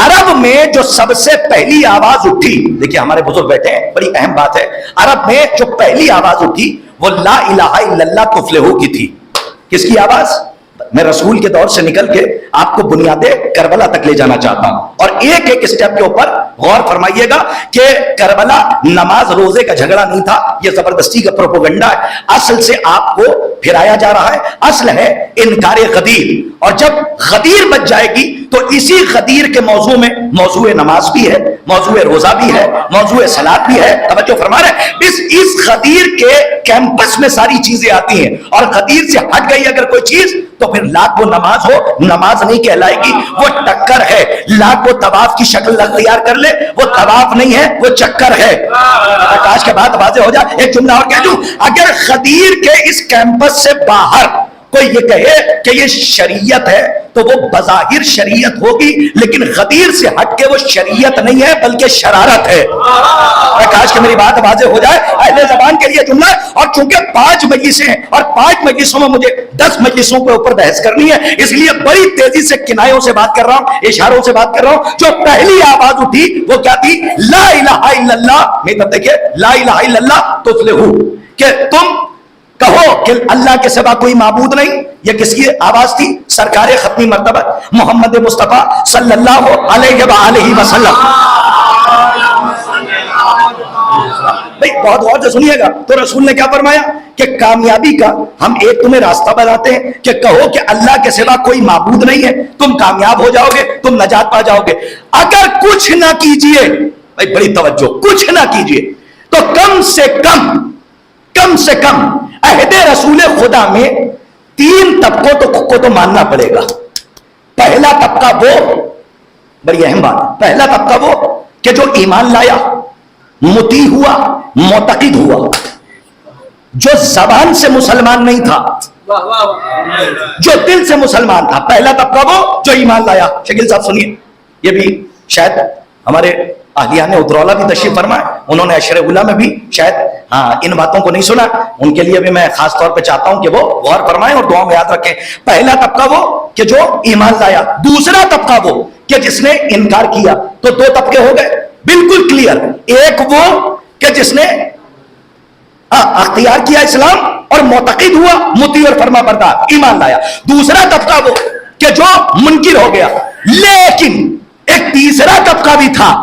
عرب میں جو سب سے پہلی آواز اٹھی، دیکھیے ہمارے بزرگ بیٹھے ہیں، بڑی اہم بات ہے، عرب میں جو پہلی آواز اٹھی وہ لا الہ الا اللہ تفلحو کی تھی۔ کس کی آواز؟ میں رسول کے دور سے نکل کے آپ کو بنیاد کربلا تک لے جانا چاہتا ہوں، اور ایک ایک اسٹیپ کے اوپر غور فرمائیے گا کہ کربلا نماز روزے کا جھگڑا نہیں تھا، یہ زبردستی کا پروپیگنڈا ہے، اصل سے آپ کو پھرایا جا رہا ہے، اصل ہے انکار غدیر، اور جب غدیر بچ جائے گی تو اسی غدیر کے موضوع میں موضوع نماز بھی ہے، موضوع روزہ بھی ہے، موضوع صلاۃ بھی ہے، توجہ فرما رہے ہیں، اس غدیر کے کیمپس میں ساری چیزیں آتی ہیں، اور غدیر سے ہٹ گئی اگر کوئی چیز تو پھر لاکھ وہ نماز ہو، نماز نہیں کہلائے گی، وہ ٹکر ہے، لاکھ وہ طواف کی شکل اختیار کر لے، وہ طواف نہیں ہے، وہ چکر ہے۔ کاش کے بعد واضح ہو جائے۔ ایک جملہ اور کہہ دوں، اگر غدیر کے اس کیمپس سے باہر کوئی یہ کہے کہ یہ شریعت ہے تو وہ بظاہر شریعت ہوگی، لیکن غدیر سے ہٹ کے وہ شریعت نہیں ہے بلکہ شرارت ہے۔ کاش کہ میری بات واضح ہو جائے۔ اہل زبان کے لیے جملہ، اور چونکہ 5 مجلسیں ہیں اور 5 مجلسوں میں مجھے 10 مجلسوں کے اوپر بحث کرنی ہے، اس لیے بڑی تیزی سے کنایوں سے بات کر رہا ہوں، اشاروں سے بات کر رہا ہوں۔ جو پہلی آواز اٹھی وہ کیا تھی؟ لا الہ الا اللہ۔ میں تب دیکھیے، لا الہ الا اللہ تفلحوا، کہ تم کہو کہ اللہ کے سوا کوئی معبود نہیں۔ یہ کس کی آواز تھی؟ سرکار ختمی مرتبہ محمد مصطفیٰ صلی اللہ علیہ وآلہ وسلم۔ بھئی بہت غور سے سنیے گا، تو رسول نے کیا فرمایا کہ کامیابی کا ہم ایک تمہیں راستہ بتاتے ہیں کہ کہو کہ اللہ کے سوا کوئی معبود نہیں ہے، تم کامیاب ہو جاؤ گے، تم نجات پا جاؤ گے۔ اگر کچھ نہ کیجئے، بھئی بڑی توجہ، کچھ نہ کیجئے تو کم سے کم عہد رسول خدا میں 3 طبقوں کو تو ماننا پڑے گا۔ پہلا طبقہ وہ، بڑی اہم بات، پہلا طبقہ وہ کہ جو ایمان لایا، مطیع ہوا، معتقد ہوا، جو زبان سے مسلمان نہیں تھا، جو دل سے مسلمان تھا۔ پہلا طبقہ وہ جو ایمان لایا۔ شکیل صاحب سنیے، یہ بھی شاید ہمارے اہلیان ادرولہ بھی تشریف فرمائے، انہوں نے عشر اولیٰ میں بھی شاید ان باتوں کو نہیں سنا، ان کے لیے بھی میں خاص طور پہ چاہتا ہوں کہ وہ غور فرمائیں اور دعا میں یاد رکھیں۔ پہلا طبقہ وہ کہ جو ایمان لایا، دوسرا طبقہ وہ کہ جس نے انکار کیا۔ تو 2 طبقے ہو گئے بالکل کلیئر۔ ایک وہ کہ جس نے اختیار کیا اسلام اور معتقد ہوا، مطیع اور فرما بردار، ایمان لایا۔ دوسرا طبقہ وہ کہ جو منکر ہو گیا۔ لیکن ایک تیسرا طبقہ بھی تھا،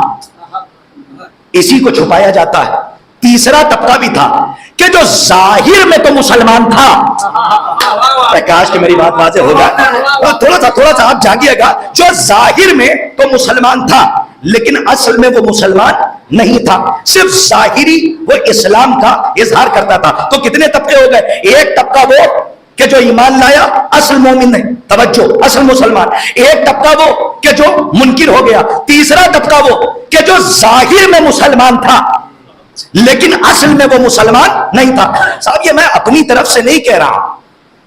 اسی کو چھپایا جاتا ہے، تیسرا طبقہ بھی تھا کہ جو ظاہر میں تو مسلمان تھا۔ کاش کہ میری بات واضح ہو جائے، تھوڑا سا آپ جاگیے گا۔ جو ظاہر میں تو مسلمان تھا لیکن اصل میں وہ مسلمان نہیں تھا، صرف ظاہری وہ اسلام کا اظہار کرتا تھا۔ تو کتنے طبقے ہو گئے؟ ایک طبقہ وہ کہ جو ایمان لایا، اصل مومن نہیں، توجہ، اصل مسلمان۔ ایک طبقہ وہ کہ جو منکر ہو گیا۔ تیسرا طبقہ وہ کہ جو ظاہر میں مسلمان تھا لیکن اصل میں وہ مسلمان نہیں تھا۔ صاحب یہ میں اپنی طرف سے نہیں کہہ رہا ہوں،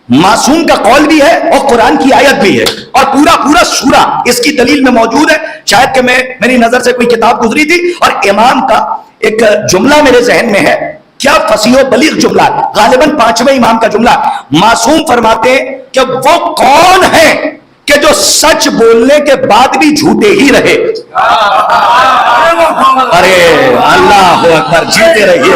معصوم کا قول بھی ہے اور قرآن کی آیت بھی ہے، اور پورا سورہ اس کی دلیل میں موجود ہے۔ شاید کہ میری نظر سے کوئی کتاب گزری تھی اور امام کا ایک جملہ میرے ذہن میں ہے، کیا فصیح و بلیغ جملہ، غالباً 5ویں امام کا جملہ۔ معصوم فرماتے ہیں کہ وہ کون ہے کہ جو سچ بولنے کے بعد بھی جھوٹے ہی رہے۔ ارے اللہ اکبر، جیتے رہیے،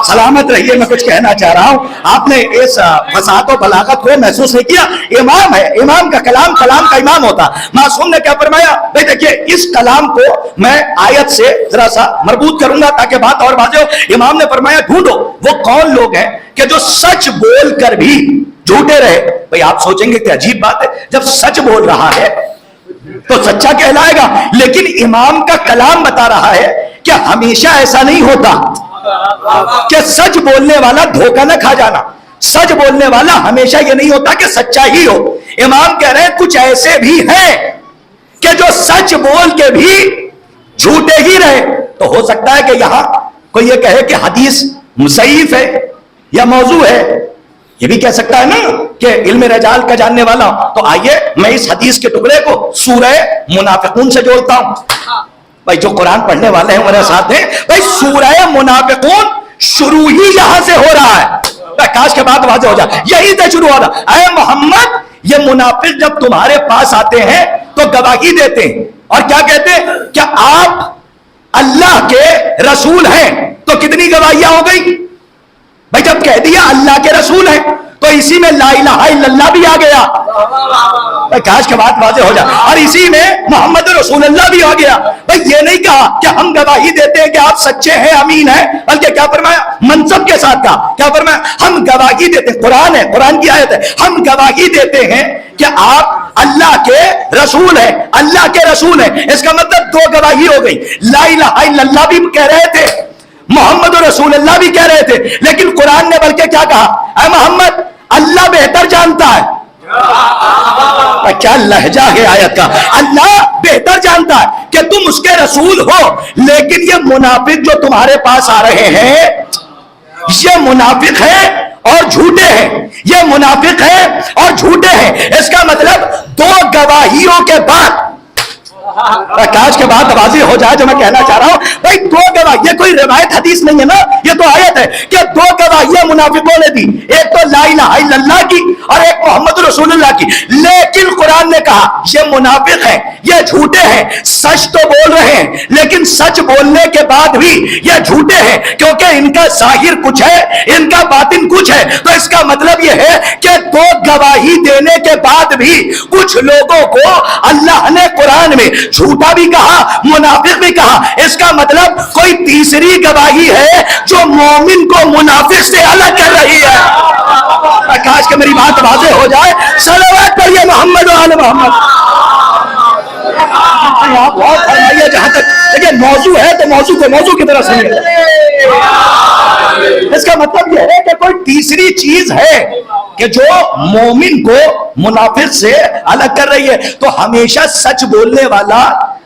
سلامت رہیے۔ میں کچھ کہنا چاہ رہا ہوں، آپ نے اس فصاحت و بلاغت کو محسوس نہیں کیا؟ امام ہے، امام کا کلام کا امام ہوتا۔ معصوم نے کیا فرمایا؟ بھئی دیکھیے، اس کلام کو میں آیت سے ذرا سا مربوط کروں گا تاکہ بات اور واضح ہو۔ امام نے فرمایا ڈھونڈو وہ کون لوگ ہیں کہ جو سچ بول کر بھی جھوٹے رہے۔ بھئی آپ سوچیں گے کہ عجیب بات ہے، جب سچ بول رہا ہے تو سچا کہلائے گا، لیکن امام کا کلام بتا رہا ہے کہ ہمیشہ ایسا نہیں ہوتا کہ سچ بولنے والا دھوکہ نہ کھا جانا۔ سچ بولنے والا ہمیشہ یہ نہیں ہوتا کہ سچا ہی ہو۔ امام کہہ رہے ہیں کچھ ایسے بھی ہیں کہ جو سچ بول کے بھی جھوٹے ہی رہے۔ تو ہو سکتا ہے کہ یہاں کوئی یہ کہے کہ حدیث ضعیف ہے یا موضوع ہے، یہ بھی کہہ سکتا ہے نا کہ علم رجال کا جاننے والا ہوں۔ تو آئیے میں اس حدیث کے ٹکڑے کو سورہ منافقون سے جوڑتا ہوں۔ بھائی جو قرآن پڑھنے والے ہیں میرے ساتھ ہیں، بھائی سورہ منافقون شروع ہی یہاں سے ہو رہا ہے۔ کاش کے بعد واضح ہو جائے، یہی سے شروع ہو رہا ہے۔ اے محمد، یہ منافق جب تمہارے پاس آتے ہیں تو گواہی دیتے ہیں اور کیا کہتے ہیں کہ آپ اللہ کے رسول ہیں۔ تو کتنی گواہیاں ہو گئی؟ بھائی جب کہہ دیا اللہ کے رسول ہیں تو اسی میں لا الہ الا اللہ بھی آ گیا، کاش کے بات واضح ہو جائے، اور اسی میں محمد رسول اللہ بھی آ گیا۔ بھائی یہ نہیں کہا کہ ہم گواہی دیتے ہیں کہ آپ سچے ہیں، امین ہیں، بلکہ کیا فرمایا؟ منصب کے ساتھ کہا، کیا فرمایا؟ ہم گواہی دیتے ہیں، قرآن ہے، قرآن کی آیت ہے، ہم گواہی دیتے ہیں کہ آپ اللہ کے رسول ہیں، اللہ کے رسول ہیں۔ اس کا مطلب دو گواہی ہو گئی، لا الہ الا اللہ بھی کہہ رہے تھے، محمد رسول اللہ بھی کہہ رہے تھے، لیکن قرآن نے بلکہ کیا کہا؟ اے محمد اللہ بہتر جانتا ہے۔ کیا لہجہ ہے آیت کا، اللہ بہتر جانتا ہے کہ تم اس کے رسول ہو، لیکن یہ منافق جو تمہارے پاس آ رہے ہیں یہ منافق ہیں اور جھوٹے ہیں، یہ منافق ہیں اور جھوٹے ہیں۔ اس کا مطلب دو گواہیوں کے بعد، کاش کے بعد واضح ہو جائے جو میں کہنا چاہ رہا ہوں۔ بھائی دو گواہی، یہ کوئی روایت حدیث نہیں ہے نا، یہ تو آیت ہے کہ دو گواہیاں منافقوں نے دی، ایک تو لا الہ الا اللہ کی اور ایک محمد رسول اللہ کی، لیکن قرآن نے کہا یہ منافق ہیں، یہ جھوٹے ہیں، سچ تو بول رہے ہیں لیکن سچ بولنے کے بعد بھی یہ جھوٹے ہیں، کیونکہ ان کا ظاہر کچھ ہے، ان کا باطن کچھ ہے۔ تو اس کا مطلب یہ ہے کہ دو گواہی دینے کے بعد بھی کچھ لوگوں کو اللہ نے قرآن میں جھوٹا بھی کہا، منافق بھی کہا۔ اس کا مطلب کوئی تیسری گواہی ہے جو مومن کو منافق سے الگ کر رہی ہے۔ کاش کہ میری بات واضح ہو جائے، صلوات پڑھیے محمد و آل محمد۔ آپ بہت فرمائیے، جہاں تک دیکھیں موضوع ہے تو موضوع کو موضوع کی طرح سمجھیں۔ اس کا مطلب یہ ہے کہ کوئی تیسری چیز ہے کہ جو مومن کو منافق سے الگ کر رہی ہے۔ تو ہمیشہ سچ بولنے والا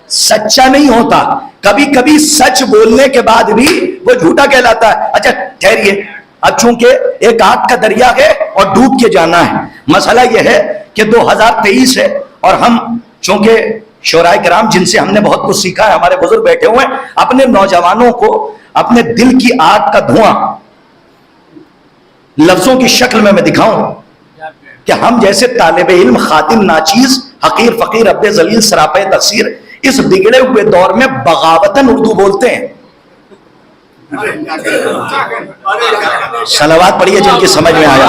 سچا نہیں ہوتا، کبھی کبھی سچ بولنے کے بعد بھی وہ جھوٹا کہلاتا ہے۔ اچھا ٹھہریے، اب چونکہ ایک آگ کا دریا ہے اور ڈوب کے جانا ہے، مسئلہ یہ ہے کہ 2023 ہے اور ہم چونکہ شورائے کرام جن سے ہم نے بہت کچھ سیکھا ہے، ہمارے بزرگ بیٹھے ہوئے ہیں، اپنے نوجوانوں کو اپنے دل کی آگ کا دھواں لفظوں کی شکل میں دکھاؤں کہ ہم جیسے طالب علم، خادم، ناچیز، حقیر، فقیر، عبد ذلیل، سراپے تقصیر اس بگڑے ہوئے دور میں بغاوتاً اردو بولتے ہیں۔ صلوات پڑھیے جن کی سمجھ میں آیا۔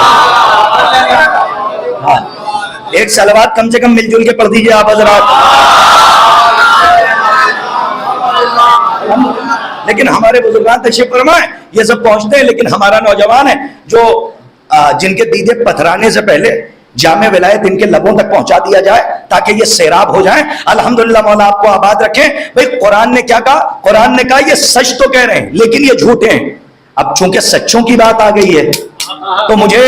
ایک صلوات کم سے کم مل جل کے پڑھ دیجئے آپ حضرات۔ لیکن ہمارے بزرگان تشریف فرمائیں، یہ سب پہنچتے ہیں، لیکن ہمارا نوجوان ہے جو جن کے دیدے پتھرانے سے پہلے جامع ولایت ان کے لبوں تک پہنچا دیا جائے تاکہ یہ سیراب ہو جائیں۔ الحمدللہ، مولا آپ کو آباد رکھیں۔ بھئی قرآن نے کیا کہا؟ قرآن نے کہا یہ سچ تو کہہ رہے ہیں لیکن یہ جھوٹے ہیں۔ اب چونکہ سچوں کی بات آ گئی ہے تو مجھے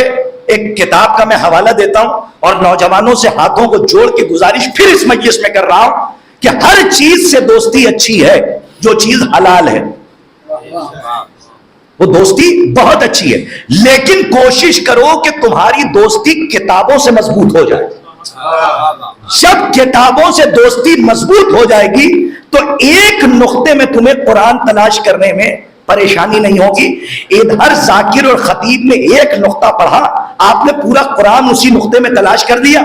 ایک کتاب کا میں حوالہ دیتا ہوں اور نوجوانوں سے ہاتھوں کو جوڑ کے گزارش پھر اس مجلس میں کر رہا ہوں کہ ہر چیز سے دوستی اچھی ہے جو چیز حلال ہے، وہ دوستی بہت اچھی ہے، لیکن کوشش کرو کہ تمہاری دوستی کتابوں سے مضبوط ہو جائے۔ جب کتابوں سے دوستی مضبوط ہو جائے گی تو ایک نقطے میں تمہیں قرآن تلاش کرنے میں پریشانی نہیں ہوگی۔ ادھر ذاکر اور خطیب نے ایک نقطہ پڑھا، آپ نے پورا قرآن اسی نقطے میں تلاش کر دیا،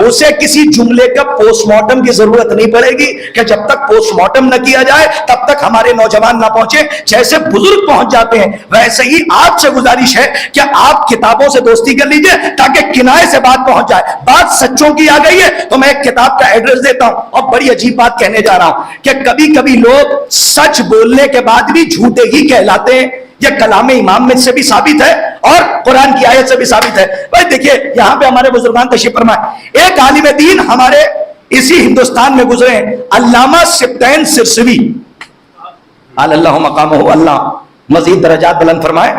اسے کسی جملے کا پوسٹ مارٹم کی ضرورت نہیں پڑے گی کہ جب تک پوسٹ مارٹم نہ کیا جائے تب تک ہمارے نوجوان نہ پہنچے۔ جیسے بزرگ پہنچ جاتے ہیں ویسے ہی آپ سے گزارش ہے کہ آپ کتابوں سے دوستی کر لیجئے تاکہ کنائے سے بات پہنچ جائے۔ بات سچوں کی آ گئی ہے تو میں ایک کتاب کا ایڈریس دیتا ہوں اور بڑی عجیب بات کہنے جا رہا ہوں کہ کبھی کبھی لوگ سچ بولنے کے بعد بھی جھوٹے ہی کہلاتے ہیں۔ یہ کلام امام میں سے بھی ثابت ہے اور قرآن کی آیت سے بھی ثابت ہے۔ بھائی دیکھیے یہاں پہ ہمارے بزرگان تشریف فرمائے، ایک عالم دین ہمارے اسی ہندوستان میں گزرے ہیں، علامہ سبطین سرسوی، اللہ مقامہ، اللہ مزید درجات بلند فرمائے۔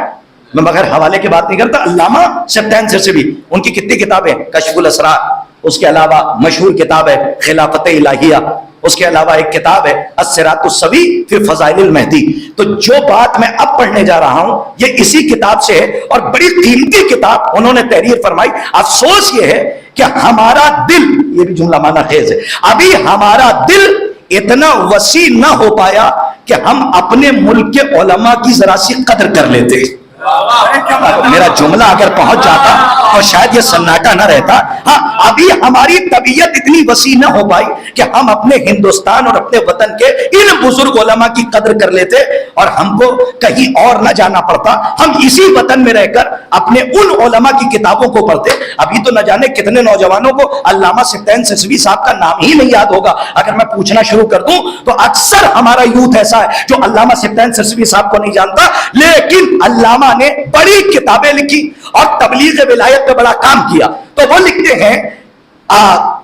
میں بغیر حوالے کی بات نہیں کرتا۔ علامہ سبطین سرسوی، ان کی کتنی کتابیں؟ کشف الاسرار، اس کے علاوہ مشہور کتاب ہے خلافت الہیہ، اس کے علاوہ ایک کتاب ہے الصراط السوی فی فضائل المہدی۔ تو جو بات میں اب پڑھنے جا رہا ہوں یہ اسی کتاب سے ہے اور بڑی قیمتی کتاب انہوں نے تحریر فرمائی۔ افسوس یہ ہے کہ ہمارا دل، یہ بھی جملہ معنی خیز ہے، ابھی ہمارا دل اتنا وسیع نہ ہو پایا کہ ہم اپنے ملک کے علماء کی ذرا سی قدر کر لیتے۔ میرا جملہ اگر پہنچ جاتا تو شاید یہ سناٹا نہ رہتا. ہاں ابھی ہماری طبیعت اتنی وسیع نہ ہو پائی کہ ہم اپنے ہندوستان اور اپنے وطن کے ان بزرگ علماء کی قدر کر لیتے اور ہم کو کہیں اور نہ جانا پڑتا. ہم اسی وطن میں رہ کر اپنے ان علماء کی کتابوں کو پڑھتے. ابھی تو نہ جانے کتنے نوجوانوں کو علامہ سبطین سرسوی صاحب کا نام ہی نہیں یاد ہوگا. اگر میں پوچھنا شروع کر دوں تو اکثر ہمارا یوتھ ایسا ہے جو علامہ سبطین سرسوی صاحب کو نہیں جانتا, لیکن علامہ نے بڑی کتابیں لکھی اور تبلیغ ولایت پہ بڑا کام کیا. تو وہ لکھتے ہیں,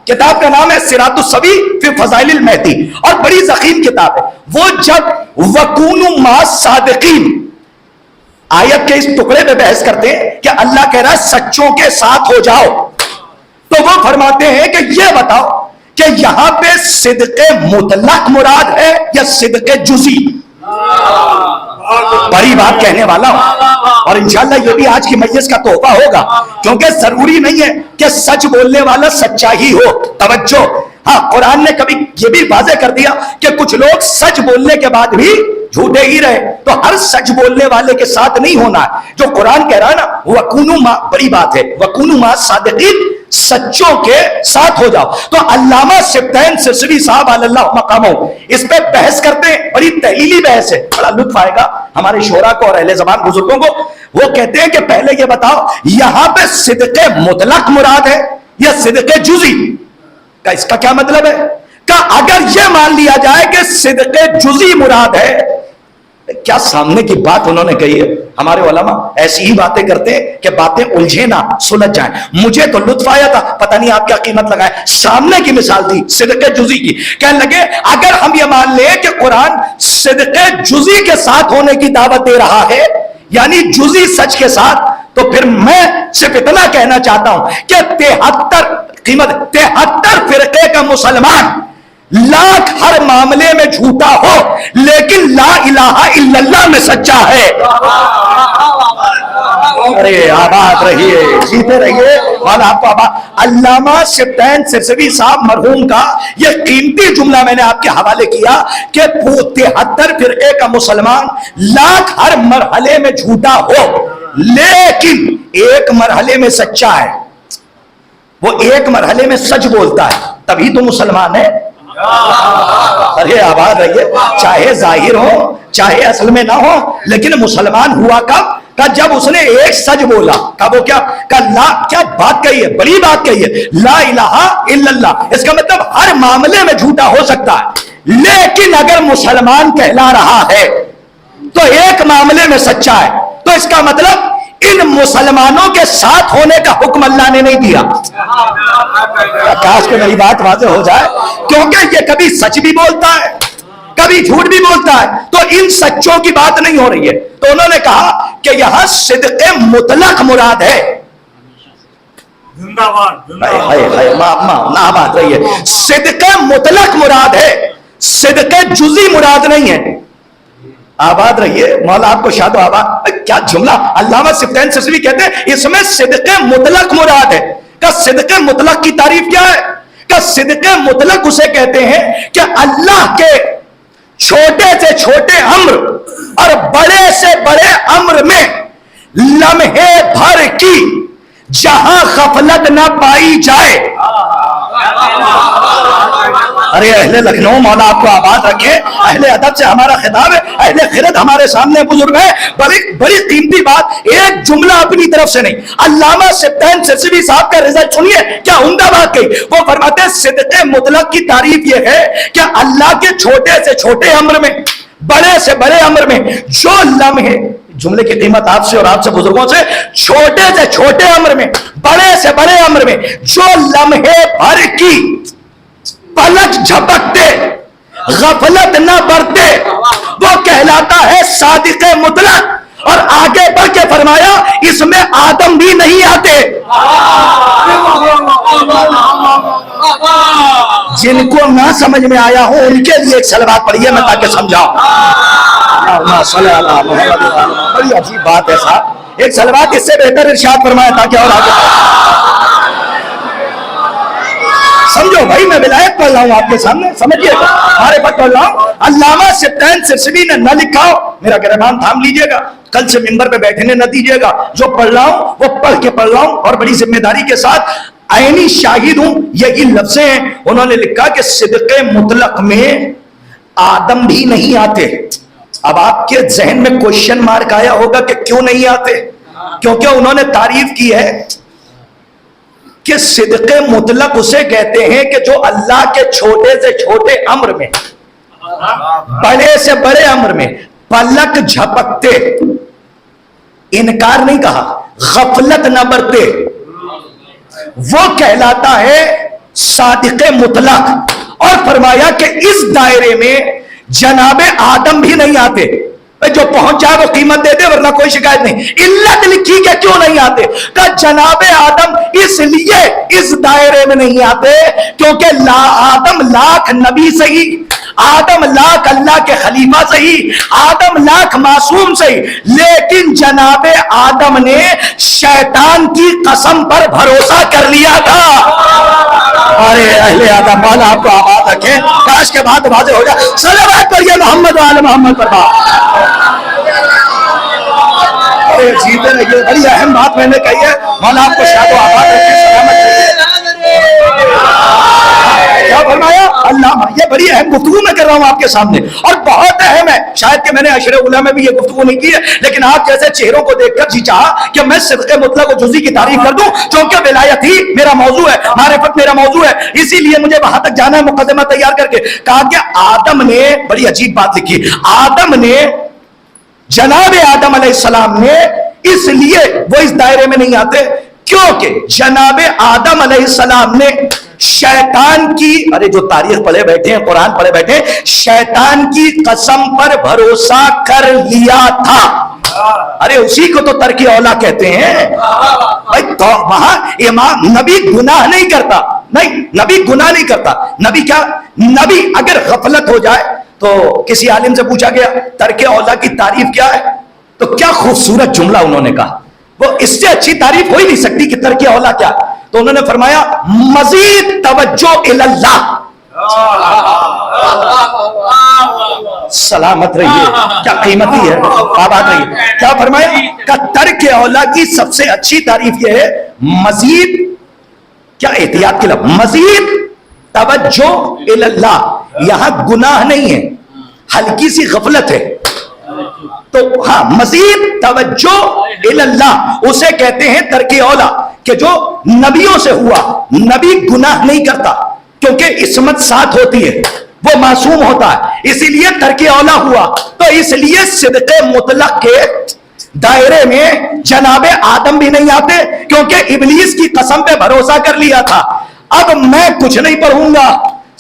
کتاب کا نام ہے صراط السوی فی فضائل المہدی, اور بڑی ضخیم کتاب ہے. وہ جب وَكُونُوا مَعَ الصَّادِقِينَ آیت کے اس ٹکڑے پہ بحث کرتے ہیں کہ اللہ کہہ رہا ہے سچوں کے ساتھ ہو جاؤ, تو وہ فرماتے ہیں کہ یہ بتاؤ کہ یہاں پہ صدق مطلق مراد ہے یا صدق جزئی. بڑی بات کہنے والا ہوں, اور انشاءاللہ یہ بھی آج کی مجلس کا تحفہ ہوگا, کیونکہ ضروری نہیں ہے کہ سچ بولنے والا سچا ہی ہو. توجہ, ہاں قرآن نے کبھی یہ بھی واضح کر دیا کہ کچھ لوگ سچ بولنے کے بعد بھی جھوٹے ہی رہے, تو ہر سچ بولنے والے کے ساتھ نہیں ہونا ہے. جو قرآن کہہ رہا ہے نا وَكُونُوا مَعَ, بڑی بات ہے, وَكُونُوا مَعَ الصَّادِقِينَ, سچوں کے ساتھ ہو جاؤ. تو علامہ سبطین سرسوی صاحب علی اللہ مقامہ اس پہ بحث کرتے ہیں, بڑی تحلیلی بحث ہے, بڑا لطف آئے گا ہمارے شعراء کو اور اہل زبان بزرگوں کو. وہ کہتے ہیں کہ پہلے یہ بتاؤ یہاں پہ صدق مطلق مراد ہے یا صدق جزئی, کا اس کا کیا مطلب ہے؟ کہ اگر یہ مان لیا جائے کہ صدق جزئی مراد ہے, کیا سامنے کی بات انہوں نے کہی ہے. ہمارے علماء ایسی ہی باتیں کرتے ہیں کہ باتیں الجھے نہ سلجھ جائیں. مجھے تو لطف آیا تھا, پتہ نہیں آپ کیا قیمت لگائے, سامنے کی مثال تھی صدق جزئی کی. کہنے لگے اگر ہم یہ مان لیں کہ قرآن صدق جزئی کے ساتھ ہونے کی دعوت دے رہا ہے, یعنی جزئی سچ کے ساتھ, تو پھر میں صرف اتنا کہنا چاہتا ہوں کہ 73 فرقے کا مسلمان لاکھ ہر معاملے میں جھوٹا ہو لیکن لا الہ الا اللہ میں سچا ہے. ارے آباد رہیے, جیتے رہیے, والا آپ کو آباد. علامہ سبطین سرسوی صاحب مرحوم کا یہ قیمتی جملہ میں نے آپ کے حوالے کیا کہ 73 فرقے کا مسلمان لاکھ ہر مرحلے میں جھوٹا ہو لیکن ایک مرحلے میں سچا ہے. وہ ایک مرحلے میں سچ بولتا ہے, تبھی تو مسلمان ہے. ارے آباد رہیے, چاہے ظاہر ہو چاہے اصل میں نہ ہو, لیکن مسلمان ہوا کب؟ کہ جب اس نے ایک سچ بولا. کب وہ کیا کیا بات کہی ہے, بڑی بات کہی ہے, لا الہ الا اللہ. اس کا مطلب ہر معاملے میں جھوٹا ہو سکتا ہے, لیکن اگر مسلمان کہلا رہا ہے تو ایک معاملے میں سچا ہے, تو اس کا مطلب ان مسلمانوں کے ساتھ ہونے کا حکم اللہ نے نہیں دیا. کاش کہ میری بات واضح ہو جائے, کیونکہ یہ کبھی سچ بھی بولتا ہے کبھی جھوٹ بھی بولتا ہے, تو ان سچوں کی بات نہیں ہو رہی ہے. تو انہوں نے کہا کہ یہاں صدق مطلق مراد ہے. بات رہی ہے, صدق مطلق مراد ہے, صدق جزئی مراد نہیں ہے. آباد رہیے, مولا آپ کو شاد و آباد. کیا جملہ علامہ سبطین سرسوی کہتے ہیں اس میں صدق مطلق مراد ہے. کہ صدق مطلق کی تعریف کیا ہے؟ کہ صدق مطلق اسے کہتے ہیں کہ اللہ کے چھوٹے سے چھوٹے امر اور بڑے سے بڑے امر میں لمحے بھر کی جہاں غفلت نہ پائی جائے. ارے اہل لکھنؤ, مولا آپ کو آباد رکھے. اہل ادب سے ہمارا خطاب ہے, اہل خرد ہمارے سامنے بزرگ ہے. بڑی قیمتی بات, ایک جملہ اپنی طرف سے نہیں. علامہ سبطین سرسوی صاحب کا رزلٹ سنیے, کیا عمدہ بات کہی. وہ فرماتے ہیں صدق مطلق کی تعریف یہ ہے کہ اللہ کے چھوٹے سے چھوٹے امر میں بڑے سے بڑے امر میں جو لمحے, جملے کی قیمت آپ سے اور آپ سے بزرگوں سے, چھوٹے سے چھوٹے امر میں بڑے سے بڑے امر میں جو لمحے بھر کی پلک جھپکتے غفلت نہ برتے وہ کہلاتا ہے صادق مطلق. اور آگے بڑھ کے فرمایا اس میں آدم بھی نہیں آتے. جن کو نہ سمجھ میں آیا ہو ان کے لیے ایک صلوات پڑھیے میں تاکہ سمجھاؤں. بڑی عجیب بات ہے صاحب, ایک صلوات اس سے بہتر ارشاد فرمایا تاکہ اور آگے سمجھے. سمجھو بھائی، میں ولایت پڑھ رہا ہوں آپ کے سامنے، سمجھیے گا، معرفت پڑھ رہا ہوں۔ علامہ سبطین سرسوی نے نہ لکھا ہو، میرا گریبان تھام لیجئے گا، کل سے ممبر پہ بیٹھنے نہ دیجئے گا، جو پڑھ رہا ہوں وہ پڑھ کے پڑھ رہا ہوں اور بڑی ذمہ داری کے ساتھ عینی شاہد ہوں۔ یہی لفظیں ہیں، انہوں نے لکھا کہ صدق مطلق میں آدم بھی نہیں آتے۔ اب آپ کے ذہن میں کوشچن مارک آیا ہوگا کہ کیوں نہیں آتے؟ کیونکہ انہوں نے تعریف کی ہے کہ صدق مطلق اسے کہتے ہیں کہ جو اللہ کے چھوٹے سے چھوٹے امر میں، بڑے سے بڑے امر میں پلک جھپکتے، انکار نہیں کہا، غفلت نہ برتے، وہ کہلاتا ہے صادق مطلق۔ اور فرمایا کہ اس دائرے میں جناب آدم بھی نہیں آتے، جو پہنچ جائے وہ قیمت دے دے ورنہ کوئی شکایت نہیں۔ علت لکھی کہ کیوں نہیں آتے، کہ جناب آدم اس لیے اس دائرے میں نہیں آتے کیونکہ آدم لاکھ نبی صحیح، آدم لاکھ اللہ کے خلیفہ صحیح، آدم لاکھ معصوم صحیح، لیکن جناب آدم نے شیطان کی قسم پر بھروسہ کر لیا تھا۔ ارے اہل آدم، مولا آپ کو آباد رکھے، کاش کے بعد واضح ہو جائے۔ صلوات پڑھیے محمد و آل محمد پر۔ ارے جیتے رہیے، بڑی اہم بات میں نے کہی ہے، مولا آپ کو شاد و آباد رکھے، سلامت رکھے۔ کیا فرمایا؟ اللہ، یہ بڑی اہم گفتگو میں کر رہا ہوں آپ کے سامنے اور بہت اہم ہے۔ شاید کہ میں نے عشر اولیٰ میں بھی یہ گفتگو نہیں کی ہے، لیکن آپ جیسے چہروں کو دیکھ کر جی چاہا کہ میں صدق مطلق و جزئی کی تعریف کر دوں، چونکہ ولایت ہی میرا موضوع ہے، معرفت میرا موضوع ہے، اسی لیے مجھے وہاں تک جانا ہے۔ مقدمہ تیار کر کے کہا کہ آدم نے بڑی عجیب بات لکھی، آدم نے، جناب آدم علیہ السلام نے، اس لیے وہ اس دائرے میں نہیں آتے کیونکہ جناب آدم علیہ السلام نے شیطان کی، ارے جو تاریخ پڑھے بیٹھے ہیں، قرآن پڑھے بیٹھے ہیں، شیطان کی قسم پر بھروسہ کر لیا تھا۔ ارے اسی کو تو ترک اولا کہتے ہیں بھائی۔ تو وہاں امام نبی گناہ نہیں کرتا، نہیں، نبی گناہ نہیں کرتا۔ نبی کیا، نبی اگر غفلت ہو جائے تو کسی عالم سے پوچھا گیا ترک اولا کی تعریف کیا ہے، تو کیا خوبصورت جملہ انہوں نے کہا، وہ اس سے اچھی تعریف ہو ہی نہیں سکتی کہ ترک اولا کیا، تو انہوں نے فرمایا مزید توجہ اللہ۔ سلامت رہیے، کیا قیمتی ہے، آباد رہیے۔ کیا فرمایا کہ ترک اولا کی سب سے اچھی تعریف یہ ہے مزید، کیا احتیاط کے لفظ، مزید توجہ اللہ۔ یہاں گناہ نہیں ہے، ہلکی سی غفلت ہے، تو ہاں مزید توجہ اللہ اسے کہتے ہیں ترک اولا، کہ جو نبیوں سے ہوا، نبی گناہ نہیں کرتا کیونکہ عصمت ساتھ ہوتی ہے، وہ معصوم ہوتا ہے، اسی لیے ترک اولا ہوا۔ تو اس لیے صدق مطلق کے دائرے میں جناب آدم بھی نہیں آتے کیونکہ ابلیس کی قسم پہ بھروسہ کر لیا تھا۔ اب میں کچھ نہیں پڑھوں گا،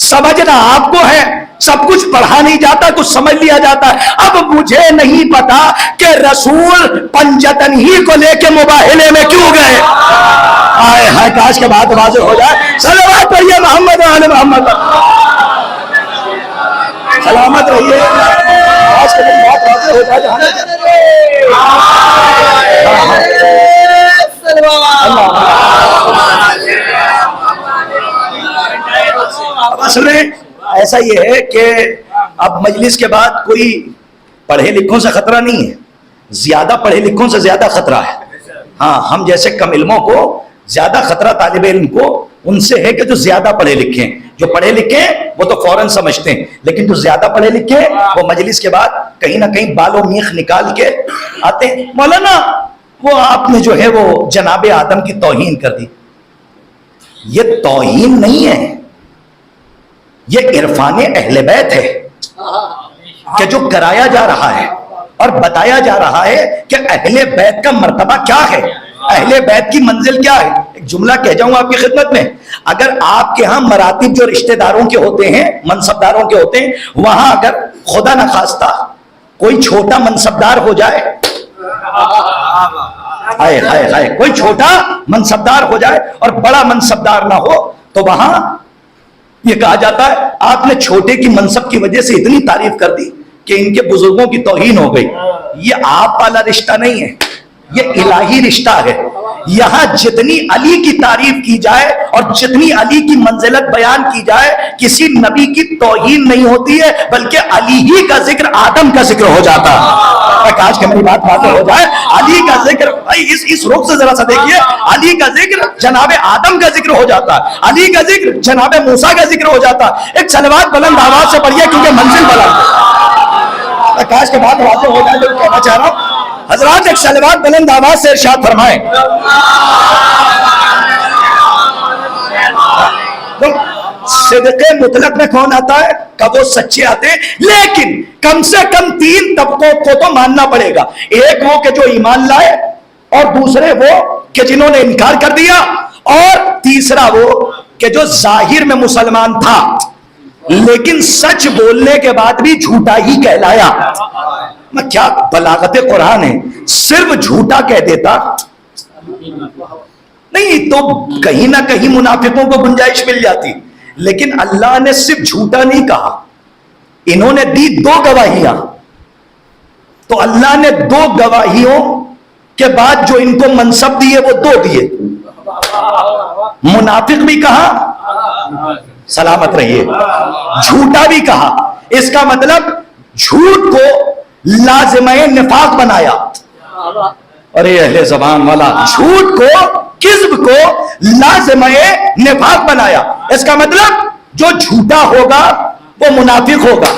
سمجھنا آپ کو ہے، سب کچھ پڑھا نہیں جاتا، کچھ سمجھ لیا جاتا ہے۔ اب مجھے نہیں پتا کہ رسول پنجتن ہی کو لے کے مباہلے میں کیوں گئے۔ آئے ہائے، کاش کے بعد واضح ہو جائے۔ صلوات پڑھیے محمد و آل محمد۔ سلامت رہیے، کاش کے بعد واضح ہو جائے۔ اصل میں ایسا یہ ہے کہ اب مجلس کے بعد کوئی پڑھے لکھوں سے خطرہ نہیں ہے، زیادہ پڑھے لکھوں سے زیادہ خطرہ ہے۔ ہاں، ہم جیسے کم علموں کو زیادہ خطرہ طالب علم کو ان سے ہے کہ جو زیادہ پڑھے لکھے ہیں۔ جو پڑھے لکھے ہیں وہ تو فوراً سمجھتے ہیں، لیکن جو زیادہ پڑھے لکھے ہیں وہ مجلس کے بعد کہیں نہ کہیں بال و میخ نکال کے آتے ہیں، مولانا وہ آپ نے جو ہے وہ جناب آدم کی توہین کر دی۔ یہ توہین نہیں ہے، یہ عرفان اہل بیت ہے کہ جو کرایا جا رہا ہے اور بتایا جا رہا ہے کہ اہل بیت کا مرتبہ کیا ہے، اہل بیت کی منزل کیا ہے۔ ایک جملہ کہہ جاؤں آپ کی خدمت میں، اگر آپ کے ہاں مراتب جو رشتہ داروں کے ہوتے ہیں، منصبداروں کے ہوتے ہیں، وہاں اگر خدا نہ خواستہ کوئی چھوٹا منصبدار ہو جائے، ہائے ہائے ہائے، کوئی چھوٹا منصبدار ہو جائے اور بڑا منصبدار نہ ہو، تو وہاں یہ کہا جاتا ہے آپ نے چھوٹے کی منصب کی وجہ سے اتنی تعریف کر دی کہ ان کے بزرگوں کی توہین ہو گئی۔ یہ آپ والا رشتہ نہیں ہے، یہ الہی رشتہ ہے۔ یہاں جتنی علی کی تعریف کی جائے اور جتنی علی کی منزلت بیان کی جائے کسی نبی کی توہین نہیں ہوتی ہے، بلکہ علی ہی کا ذکر آدم کا ذکر ہو جاتا ہے۔ کاش کہ میری بات واضح ہو جائے، علی کا ذکر اس رخ سے ذرا سا دیکھیے، علی کا ذکر جناب آدم کا ذکر ہو جاتا ہے، علی کا ذکر جناب موسیٰ کا ذکر ہو جاتا ہے۔ ایک صلوات بلند آواز سے پڑھیے کیونکہ منزل بلند ہے۔ کاش کہ بات واضح ہو جائے جو کہنا چاہ رہا ہوں۔ حضرات ایک صلوات بلند آواز سے ارشاد فرمائیں۔ صدق مطلق میں کون آتا ہے کہ وہ سچے آتے ہیں، لیکن کم سے کم 3 طبقوں کو تو ماننا پڑے گا۔ ایک وہ کہ جو ایمان لائے، اور دوسرے وہ کہ جنہوں نے انکار کر دیا، اور تیسرا وہ کہ جو ظاہر میں مسلمان تھا لیکن سچ بولنے کے بعد بھی جھوٹا ہی کہلایا۔ میں کیا بلاغت قرآن ہے، صرف جھوٹا کہہ دیتا نہیں تو کہیں نہ کہیں منافقوں کو گنجائش مل جاتی، لیکن اللہ نے صرف جھوٹا نہیں کہا، انہوں نے دی 2 گواہیاں، تو اللہ نے 2 گواہیوں کے بعد جو ان کو منصب دیے وہ 2 دیے۔ منافق بھی کہا، سلامت رہیے، جھوٹا بھی کہا۔ اس کا مطلب جھوٹ کو لازمہ نفاق بنایا۔ ارے اہل زبان والا، جھوٹ کو، کذب کو لازمہ نفاق بنایا۔ اس کا مطلب جو جھوٹا ہوگا وہ منافق ہوگا،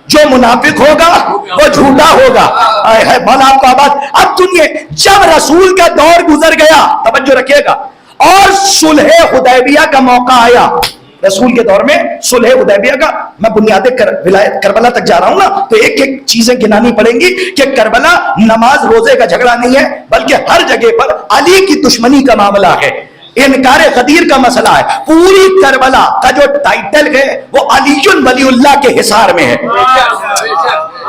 جو منافق ہوگا وہ جھوٹا ہوگا۔ مولا آپ کو آباد۔ اب سنیے، جب رسول کا دور گزر گیا، توجہ رکھیے گا، اور صلح حدیبیہ کا موقع آیا، رسول کے دور میں صلح حدیبیہ کا، میں بنیادیں ولایت کربلا تک جا رہا ہوں نا، تو ایک ایک چیزیں گنانی پڑیں گی کہ کربلا نماز روزے کا جھگڑا نہیں ہے، بلکہ ہر جگہ پر علی کی دشمنی کا معاملہ ہے، انکار غدیر کا مسئلہ ہے۔ پوری کربلا کا جو ٹائٹل ہے وہ علی ولی اللہ کے حصار میں ہے،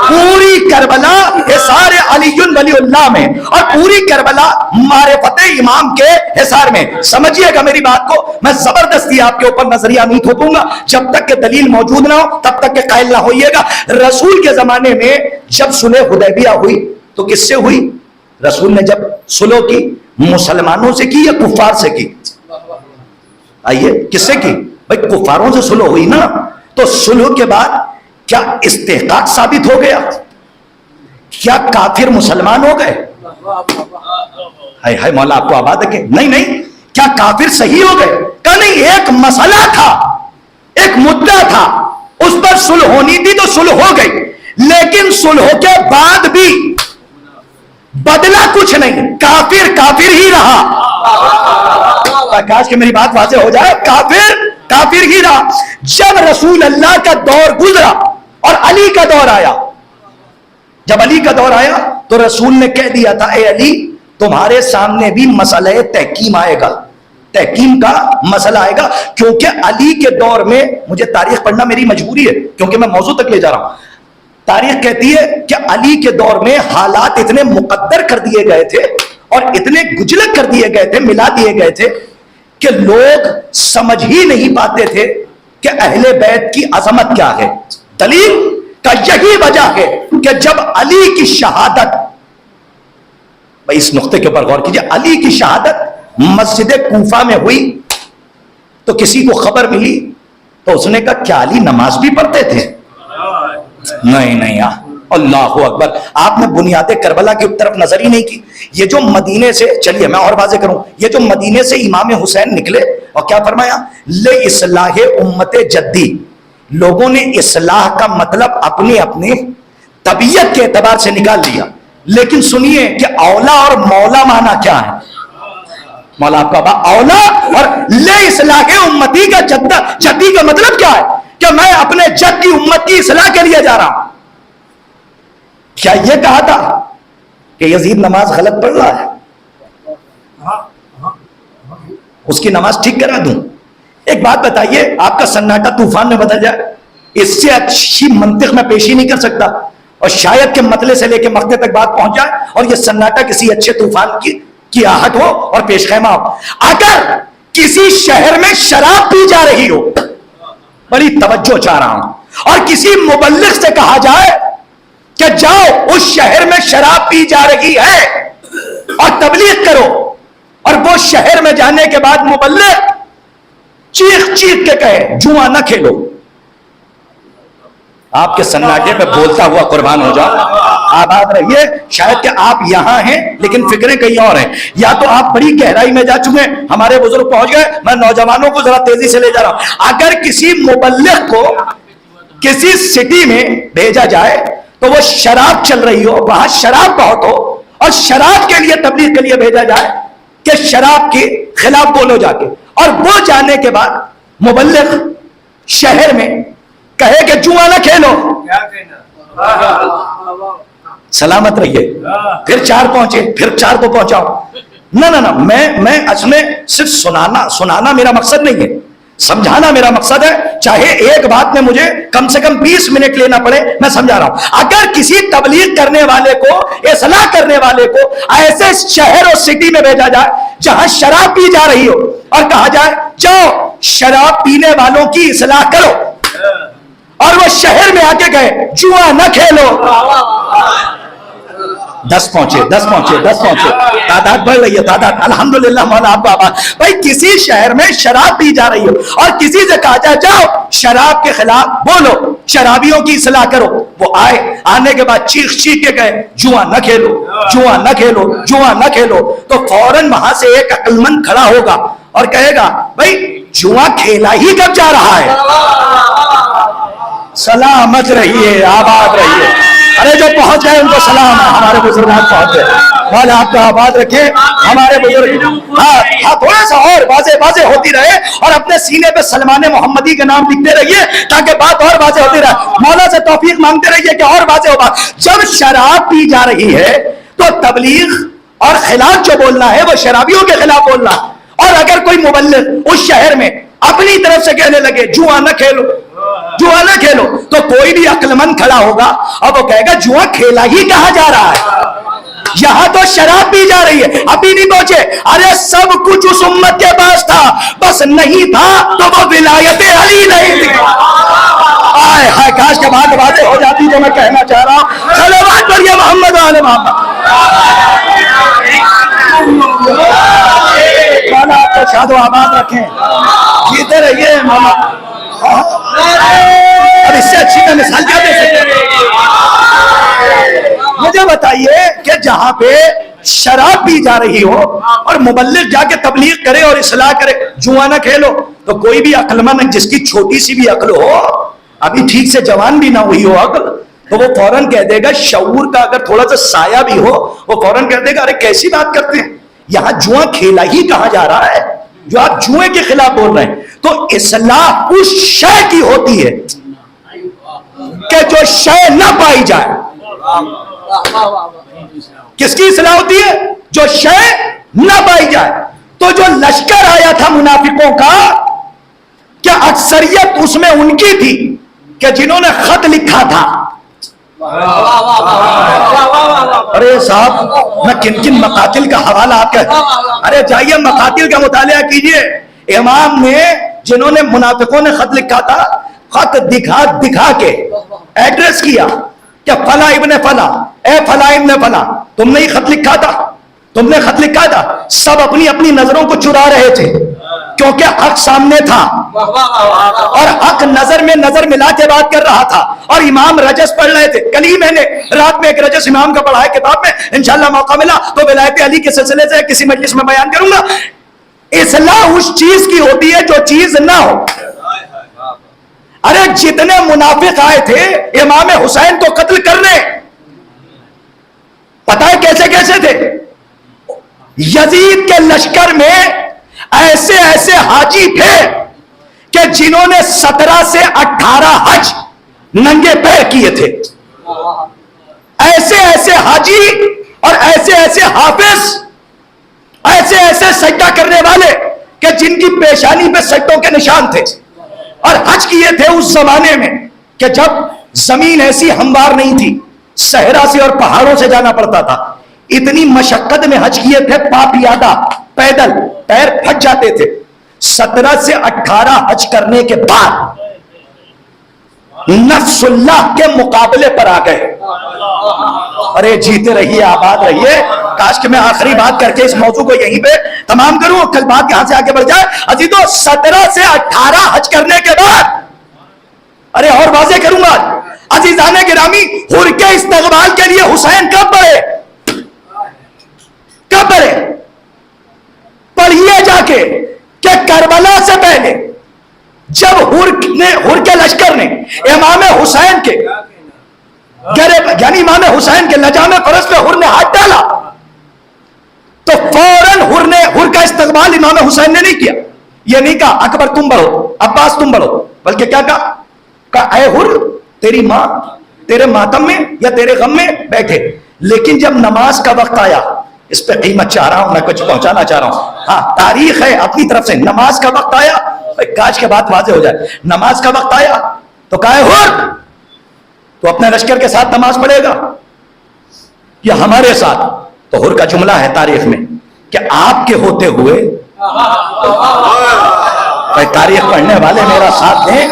پوری کربلا حصار علی ولی اللہ میں، اور پوری کربلا معرفت امام کے حصار میں۔ سمجھیے گا میری بات کو، میں زبردستی آپ کے اوپر نظریہ نہیں تھوپوں گا، جب تک کہ دلیل موجود نہ ہو تب تک کہ قائل نہ ہوئیے گا۔ رسول کے زمانے میں جب صلح حدیبیہ ہوئی تو کس سے ہوئی؟ رسول نے جب صلح کی مسلمانوں سے کی یا کفار سے کی؟ آئیے، کس سے کی؟ بھائی کفاروں سے صلح ہوئی نا، تو صلح کے بعد کیا استحقاق ثابت ہو گیا؟ کیا کافر مسلمان ہو گئے؟ ہائے ہائے مولا آپ کو آباد رکھے۔ نہیں نہیں، کیا کافر صحیح ہو گئے؟ کہ نہیں، ایک مسئلہ تھا، ایک مدعا تھا، اس پر صلح ہونی تھی تو صلح ہو گئی، لیکن صلح کے بعد بھی بدلا کچھ نہیں، کافر کافر ہی رہا۔ کاش کہ میری بات واضح ہو جائے، کافر کافر ہی رہا۔ جب رسول اللہ کا دور گزرا اور علی کا دور آیا، جب علی کا دور آیا تو رسول نے کہہ دیا تھا، اے علی تمہارے سامنے بھی مسئلہ تحکیم آئے گا، تحکیم کا مسئلہ آئے گا، کیونکہ علی کے دور میں، مجھے تاریخ پڑھنا میری مجبوری ہے کیونکہ میں موضوع تک لے جا رہا ہوں، تاریخ کہتی ہے کہ علی کے دور میں حالات اتنے مقدر کر دیے گئے تھے اور اتنے گجلک کر دیے گئے تھے، ملا دیے گئے تھے کہ لوگ سمجھ ہی نہیں پاتے تھے کہ اہل بیت کی عظمت کیا ہے۔ دلیل کا یہی وجہ ہے کہ جب علی کی شہادت، بھائی اس نقطے کے اوپر غور کیجئے، علی کی شہادت مسجد کوفہ میں ہوئی تو کسی کو خبر ملی تو اس نے کہا کیا علی نماز بھی پڑھتے تھے؟ نہیں نہیں، اللہ اکبر، آپ نے بنیاد کربلا کی طرف نظر ہی نہیں کی۔ یہ جو مدینے سے، چلیے میں اور واضح کروں، یہ جو مدینے سے امام حسین نکلے اور کیا فرمایا؟ لے اصلاح امت جدی، لوگوں نے اصلاح کا مطلب اپنے اپنے طبیعت کے اعتبار سے نکال لیا، لیکن سنیے کہ اولا اور مولا مانا کیا ہے؟ مولا آپ کا اولا، اور لے اصلاح امتی کا جدی کا مطلب کیا ہے؟ کہ میں اپنے جد کی امت کی اصلاح کے لیے جا رہا ہوں۔ کیا یہ کہا تھا کہ یزید نماز غلط پڑھ رہا ہے، اس کی نماز ٹھیک کرا دوں؟ ایک بات بتائیے، آپ کا سناٹا طوفان میں بدل جائے، اس سے اچھی منطق میں پیش ہی نہیں کر سکتا، اور شاید کہ مطلع سے لے کے مقطع تک بات پہنچ جائے اور یہ سناٹا کسی اچھے طوفان کی آہٹ ہو اور پیش خیمہ ہو۔ اگر کسی شہر میں شراب پی جا رہی ہو، بڑی توجہ چاہ رہا ہوں، اور کسی مبلغ سے کہا جائے کہ جاؤ اس شہر میں شراب پی جا رہی ہے اور تبلیغ کرو، اور وہ وہ شہر میں جانے کے بعد مبلغ چیخ چیخ کے کہے جوا نہ کھیلو. آپ کے سناٹے پہ بولتا ہوا قربان ہو جاؤ. آباد رہیے. شاید کہ آپ یہاں ہیں لیکن فکریں کہیں اور ہیں, یا تو آپ بڑی گہرائی میں جا چکے ہیں. ہمارے بزرگ پہنچ گئے, میں نوجوانوں کو ذرا تیزی سے لے جا رہا ہوں. اگر کسی مبلغ کو کسی سٹی میں بھیجا جائے تو وہ شراب چل رہی ہو, وہاں شراب بہت ہو, اور شراب کے لیے تبلیغ کے لیے بھیجا جائے کہ شراب کے خلاف بولو جا کے, اور وہ جانے کے بعد مبلغ شہر میں کہے کہ جوا نہ کھیلو, سلامت رہیے. پھر 4 پہنچے, پھر 4 کو پہنچاؤ. نہ میں اصل میں صرف سنانا میرا مقصد نہیں ہے, سمجھانا میرا مقصد ہے. چاہے ایک بات میں مجھے کم سے کم 20 منٹ لینا پڑے, میں سمجھا رہا ہوں. اگر کسی تبلیغ کرنے والے کو, اصلاح کرنے والے کو ایسے شہر اور سٹی میں بھیجا جائے جہاں شراب پی جا رہی ہو اور کہا جائے جاؤ شراب پینے والوں کی اصلاح کرو, اور وہ شہر میں آ کے گئے جوا نہ کھیلو, 10 پہنچے, تعداد بڑھ رہی ہے, تعداد الحمدللہ. مولا آپ بابا بھائی کسی شہر میں شراب پی جا رہی ہو اور کسی سے کہا جائے جاؤ شراب کے خلاف بولو, شرابیوں کی اصلاح کرو. وہ آئے, آنے کے بعد چیخ چیخ کے گئے جوا نہ کھیلو, جوا نہ کھیلو, جوا نہ کھیلو, تو فوراً وہاں سے ایک عقل مند کھڑا ہوگا اور کہے گا بھائی جوا کھیلا ہی کب جا رہا ہے. سلامت رہیے, آباد رہیے. ارے جو پہنچ گئے ان کو سلام ہے, ہمارے بزرگان پہنچ گئے. مولا آپ کا آباد رکھے. ہمارے بزرگ ہاں تھوڑا سا اور واضح ہوتی رہے, اور اپنے سینے پہ سلمان محمدی کے نام لکھتے رہیے تاکہ بات اور واضح ہوتی رہے. مولا سے توفیق مانگتے رہیے کہ اور واضح ہو بات. جب شراب پی جا رہی ہے تو تبلیغ اور خلاف جو بولنا ہے وہ شرابیوں کے خلاف بولنا. اور اگر کوئی مبلغ اس شہر میں اپنی طرف سے کہنے لگے جوا نہ کھیلو, جوا نہ کھیلو, تو کوئی بھی عقل مند کھڑا ہوگا اور وہ کہے گا جوا کھیلا ہی کہا جا رہا ہے, یہاں تو شراب پی جا رہی ہے. ابھی نہیں پہنچے, ارے سب کچھ اس امت کے پاس تھا, بس نہیں تھا تو وہ ولایت علی نہیں تھی. آئے ہائے کاش کے بات واضح ہو جاتی جو میں کہنا چاہ رہا ہوں. صلوات پڑھیے محمد و آل محمد. مولا آپ کو شاد و آباد رکھیں, جیتے رہیے مولا. اب اس سے اچھی میں مثال کیا دے سکتے. مجھے بتائیے کہ جہاں پہ شراب پی جا رہی ہو اور مبلغ جا کے تبلیغ کرے اور اصلاح کرے جوا نہ کھیلو, تو کوئی بھی عقل مند جس کی چھوٹی سی بھی عقل ہو, ابھی ٹھیک سے جوان بھی نہ ہوئی ہو عقل, تو وہ فوراً کہہ دے گا, شعور کا اگر تھوڑا سا سایہ بھی ہو وہ فوراً کہہ دے گا ارے کیسی بات کرتے ہیں, یہاں جوا کھیلا ہی کہا جا رہا ہے, جو آپ جوئے کے خلاف بول رہے ہیں. تو اصلاح اس شے کی ہوتی ہے کہ جو شے نہ پائی جائے. کس کی اصلاح ہوتی ہے؟ جو شے نہ پائی جائے. تو جو لشکر آیا تھا منافقوں کا, کیا اکثریت اس میں ان کی تھی کہ جنہوں نے خط لکھا تھا. ارے صاحب میں کن کن مقاتل کا حوالہ آپ کا, ارے جائیے مقاتل کا مطالعہ کیجئے. امام نے جنہوں نے منافقوں نے خط لکھا تھا, خط دکھا کے ایڈریس کیا کہ فلاں ابن فلاں, اے فلاں ابن فلاں, تم نے ہی خط لکھا تھا, تم نے خط لکھا تھا. سب اپنی اپنی نظروں کو چرا رہے تھے کیونکہ حق سامنے تھا اور حق نظر میں نظر ملا کے بات کر رہا تھا, اور امام رجس پڑھ رہے تھے. کل ہی میں نے رات میں ایک رجس امام کا پڑھا ہے کتاب میں, انشاءاللہ موقع ملا تو ولایت علی کے سلسلے سے کسی مجلس میں بیان کروں گا. اصلاح اس چیز کی ہوتی ہے جو چیز نہ ہو. ارے جتنے منافق آئے تھے امام حسین کو قتل کرنے, پتہ ہے کیسے کیسے تھے؟ یزید کے لشکر میں ایسے ایسے حاجی تھے کہ جنہوں نے 17 سے 18 حج ننگے پیر کیے تھے. ایسے ایسے حاجی اور ایسے ایسے حافظ, ایسے ایسے سجدہ کرنے والے کہ جن کی پیشانی پہ سجدوں کے نشان تھے, اور حج کیے تھے اس زمانے میں کہ جب زمین ایسی ہموار نہیں تھی, صحرا سے اور پہاڑوں سے جانا پڑتا تھا. اتنی مشقت میں حج کیے تھے, پاپیادہ پیدل, پیر پھٹ جاتے تھے. 17 سے 18 حج کرنے کے بعد نفس اللہ کے مقابلے پر آ گئے. ارے جیتے رہیے، آباد رہیے. کاش کہ میں آخری بات کر کے اس موضوع کو یہیں پہ تمام کروں، کل بات یہاں سے آگے بڑھ جائے. عزیزو 17 سے 18 حج کرنے کے بعد، ارے اور واضح کروں گا عزیزان گرامی، حر کے استقبال کے لیے حسین کب بڑھے؟ کب بڑھے؟ پڑھیے جا کے کہ کربلا سے پہلے جب حر کے لشکر نے امام حسین کے یعنی امام حسین کے لجام فرس پہ حر نے ہاتھ ڈالا تو فوراً حر کا استقبال امام حسین نے نہیں کیا. یہ نہیں کہا اکبر تم بڑھو، عباس تم بڑھو، بلکہ کیا کہا اے حر تیری ماں تیرے ماتم میں یا تیرے غم میں بیٹھے. لیکن جب نماز کا وقت آیا، اس پہ قیمت چاہ رہا ہوں، میں کچھ پہنچانا چاہ رہا ہوں، ہاں تاریخ ہے اپنی طرف سے. نماز کا وقت آیا، کاش کے بات واضح ہو جائے، نماز کا وقت آیا تو کہا حر تو اپنے لشکر کے ساتھ نماز پڑھے گا یا ہمارے ساتھ؟ تو حر کا جملہ ہے تاریخ میں کہ آپ کے ہوتے ہوئے، تاریخ پڑھنے والے میرا ساتھ دیں،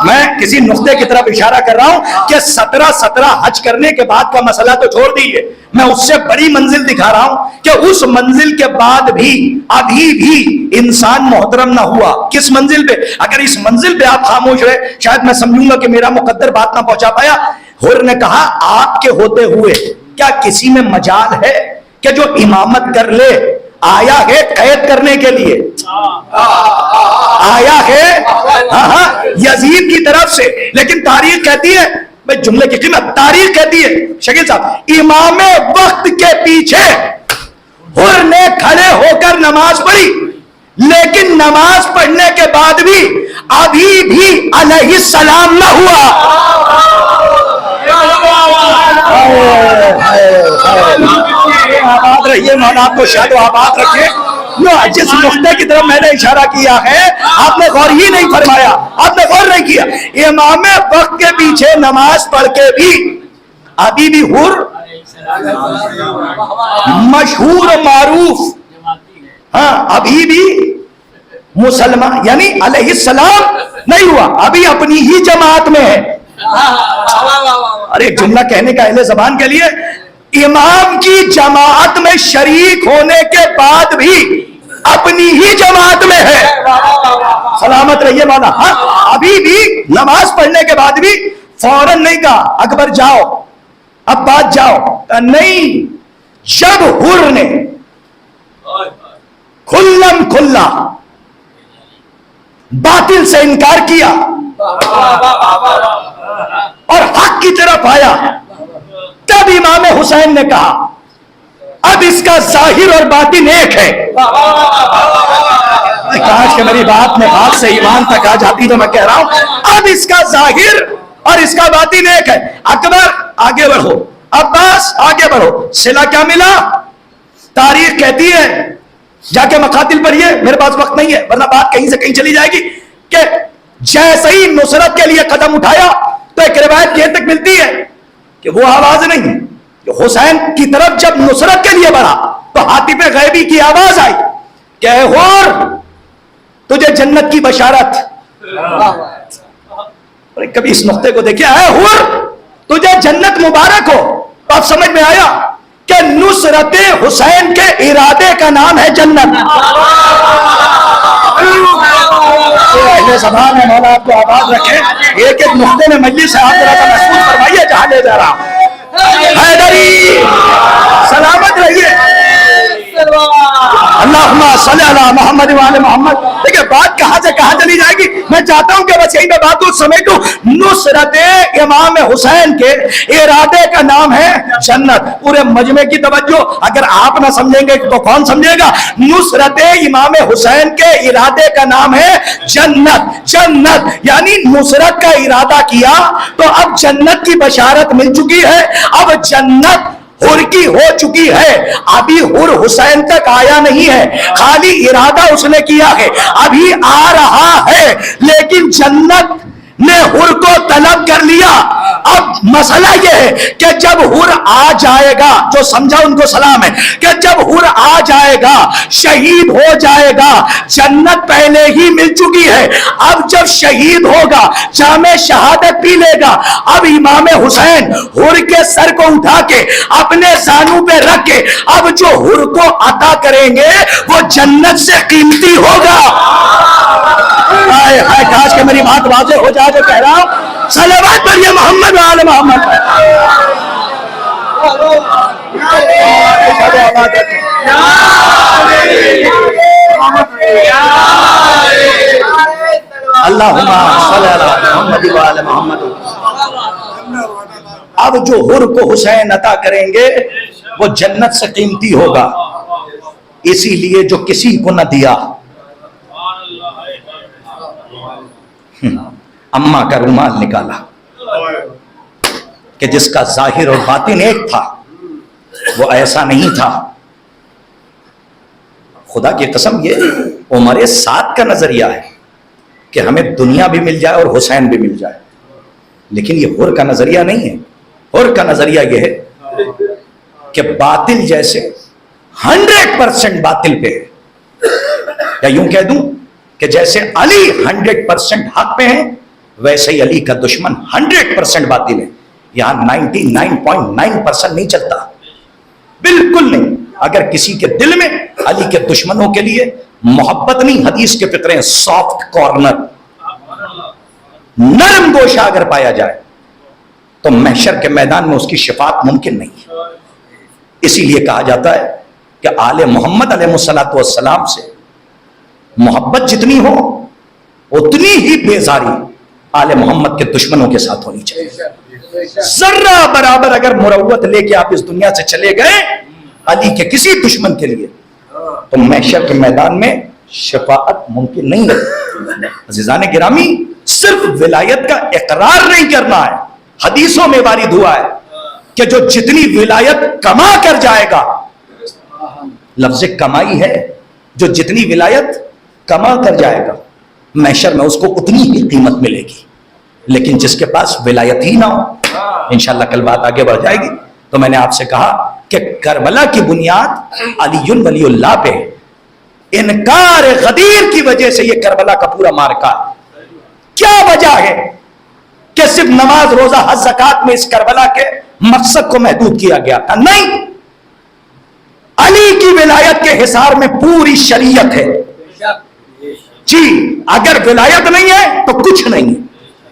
میں کسی نقطے کی طرف اشارہ کر رہا ہوں کہ 17 حج کرنے کے بعد کا مسئلہ تو چھوڑ دیجیے، میں اس سے بڑی منزل دکھا رہا ہوں کہ اس منزل کے بعد بھی ابھی بھی انسان محترم نہ ہوا. کس منزل پہ؟ اگر اس منزل پہ آپ خاموش رہے شاید میں سمجھوں گا کہ میرا مقدر بات نہ پہنچا پایا. حر نے کہا آپ کے ہوتے ہوئے کیا کسی میں مجال ہے کہ جو امامت کر لے؟ آیا ہے قید کرنے کے لیے، آیا ہے یزید کی طرف سے، لیکن تاریخ کہتی ہے، بھئی جملے کی قیمت، تاریخ کہتی ہے شکیل صاحب، امام وقت کے پیچھے حر نے کھڑے ہو کر نماز پڑھی، لیکن نماز پڑھنے کے بعد بھی ابھی بھی علیہ السلام نہ ہوا. آباد رہیے، مولا آپ کو شاید و آباد رکھے. جس نقطے کی طرف میں نے اشارہ کیا ہے آپ نے غور ہی نہیں فرمایا، آپ نے غور نہیں کیا. امام وقت کے پیچھے نماز پڑھ کے بھی ابھی بھی حر مشہور و معروف، ہاں ابھی بھی مسلمان یعنی علیہ السلام نہیں ہوا، ابھی اپنی ہی جماعت میں ہے. ارے ایک جملہ کہنے کا اہل زبان کے لیے، امام کی جماعت میں شریک ہونے کے بعد بھی اپنی ہی جماعت میں ہے. سلامت رہیے مولا. ہاں ابھی بھی نماز پڑھنے کے بعد بھی فوراً نہیں کہا اکبر جاؤ اب بات جاؤ، نہیں. جب حر نے کھلم کھلا باطل سے انکار کیا اور حق کی طرف آیا، تب امام حسین نے کہا اب اس کا ظاہر اور باطن ایک ہے. کاش کہ میری بات میں بات سے ایمان تک آ جاتی تو میں کہہ رہا ہوں اب اس کا ظاہر اور اس کا باطن ایک ہے. اکبر آگے بڑھو، عباس آگے بڑھو. صلہ کیا ملا؟ تاریخ کہتی ہے، جا کے مقاتل پڑھیے، میرے پاس وقت نہیں ہے ورنہ بات کہیں سے کہیں چلی جائے گی، کہ جیسے ہی نصرت کے لیے قدم اٹھایا تو ایک روایت یہ تک ملتی ہے کہ وہ آواز نہیں، کہ حسین کی طرف جب نصرت کے لیے بڑھا تو حاطب غیبی کی آواز آئی کہ اے حر تجھے جنت کی بشارت. کبھی اس نقطے کو دیکھیں، اے حر تجھے جنت مبارک ہو. تو اب سمجھ میں آیا کہ نصرت حسین کے ارادے کا نام ہے جنت. اہل زبان ہے، مولا آپ کو آباد رکھے. ایک ایک نقطے میں مجلس سے آپ ذرا سا محسوس فرمائیے جہاں لے جا رہا ہوں. حیدری سلامت رہیے. اللہم صلی علی محمد وعلی محمد. دیکھیں بات کہاں سے کہاں چلی جائے گی، میں چاہتا ہوں کہ بس یہی میں بات کو سمیٹوں. نصرت امام حسین کے ارادے کا نام ہے جنت. پورے مجمع کی توجہ، اگر آپ نہ سمجھیں گے تو کون سمجھے گا؟ نصرت امام حسین کے ارادے کا نام ہے جنت. جنت یعنی نصرت کا ارادہ کیا تو اب جنت کی بشارت مل چکی ہے. اب جنت حر کی ہو چکی ہے، ابھی حر حسین تک آیا نہیں ہے، خالی ارادہ اس نے کیا ہے، ابھی آ رہا ہے. لیکن جنت نے حر کو طلب کر لیا. اب مسئلہ یہ ہے کہ جب حر آ جائے گا، جو سمجھا ان کو سلام ہے، کہ جب حر آ جائے گا، شہید ہو جائے گا، جنت پہلے ہی مل چکی ہے، اب جب شہید ہوگا جامع شہادت پی لے گا، اب امام حسین حر کے سر کو اٹھا کے اپنے زانو پہ رکھ کے اب جو حر کو عطا کریں گے وہ جنت سے قیمتی ہوگا۔ کاش کہ میری بات واضح ہو جائے جو کہہ رہا ہوں۔ صلوات پڑھیے محمد و آل محمد۔ اللہم صلی علی محمد و آل محمد۔ اب جو حر کو حسین عطا کریں گے وہ جنت سے قیمتی ہوگا، اسی لیے جو کسی کو نہ دیا، اماں کا رومال نکالا کہ جس کا ظاہر اور باطن ایک تھا، وہ ایسا نہیں تھا۔ خدا کی قسم یہ عمر سعد کا نظریہ ہے کہ ہمیں دنیا بھی مل جائے اور حسین بھی مل جائے، لیکن یہ حر کا نظریہ نہیں ہے۔ حر کا نظریہ یہ ہے کہ باطل جیسے 100% باطل پہ ہے، یا یوں کہہ دوں کہ جیسے علی 100% حق پہ ہیں، ویسے ہی علی کا دشمن 100% باطل ہے۔ یہاں 99.9% نہیں چلتا، بالکل نہیں۔ اگر کسی کے دل میں علی کے دشمنوں کے لیے محبت نہیں، حدیث کے فطرے ہیں سافٹ کارنر، نرم گوشہ اگر پایا جائے تو محشر کے میدان میں اس کی شفاعت ممکن نہیں ہے۔ اسی لیے کہا جاتا ہے کہ آل محمد علیہ الصلوۃ والسلام سے محبت جتنی ہو اتنی ہی بیزاری آل محمد کے دشمنوں کے ساتھ ہونی چاہیے۔ ذرہ برابر اگر مروت لے کے آپ اس دنیا سے چلے گئے علی کے کسی دشمن کے لیے تو محشر کے میدان میں شفاعت ممکن نہیں ہے۔ عزیزان گرامی، صرف ولایت کا اقرار نہیں کرنا ہے، حدیثوں میں وارد ہوا ہے کہ جو جتنی ولایت کما کر جائے گا، لفظ کمائی ہے، جو جتنی ولایت کما کر جائے گا محشر میں اس کو اتنی ہی قیمت ملے گی، لیکن جس کے پاس ولایت ہی نہ ہو، انشاءاللہ کل بات آگے بڑھ جائے گی، تو میں نے آپ سے کہا کہ کربلا کی بنیاد علی ولی اللہ پہ ہے۔ انکار غدیر کی وجہ سے یہ کربلا کا پورا مارکا۔ کیا وجہ ہے کہ صرف نماز روزہ حج زکات میں اس کربلا کے مقصد کو محدود کیا گیا تھا؟ نہیں، علی کی ولایت کے حصار میں پوری شریعت ہے۔ جی، اگر ولایت نہیں ہے تو کچھ نہیں ہے،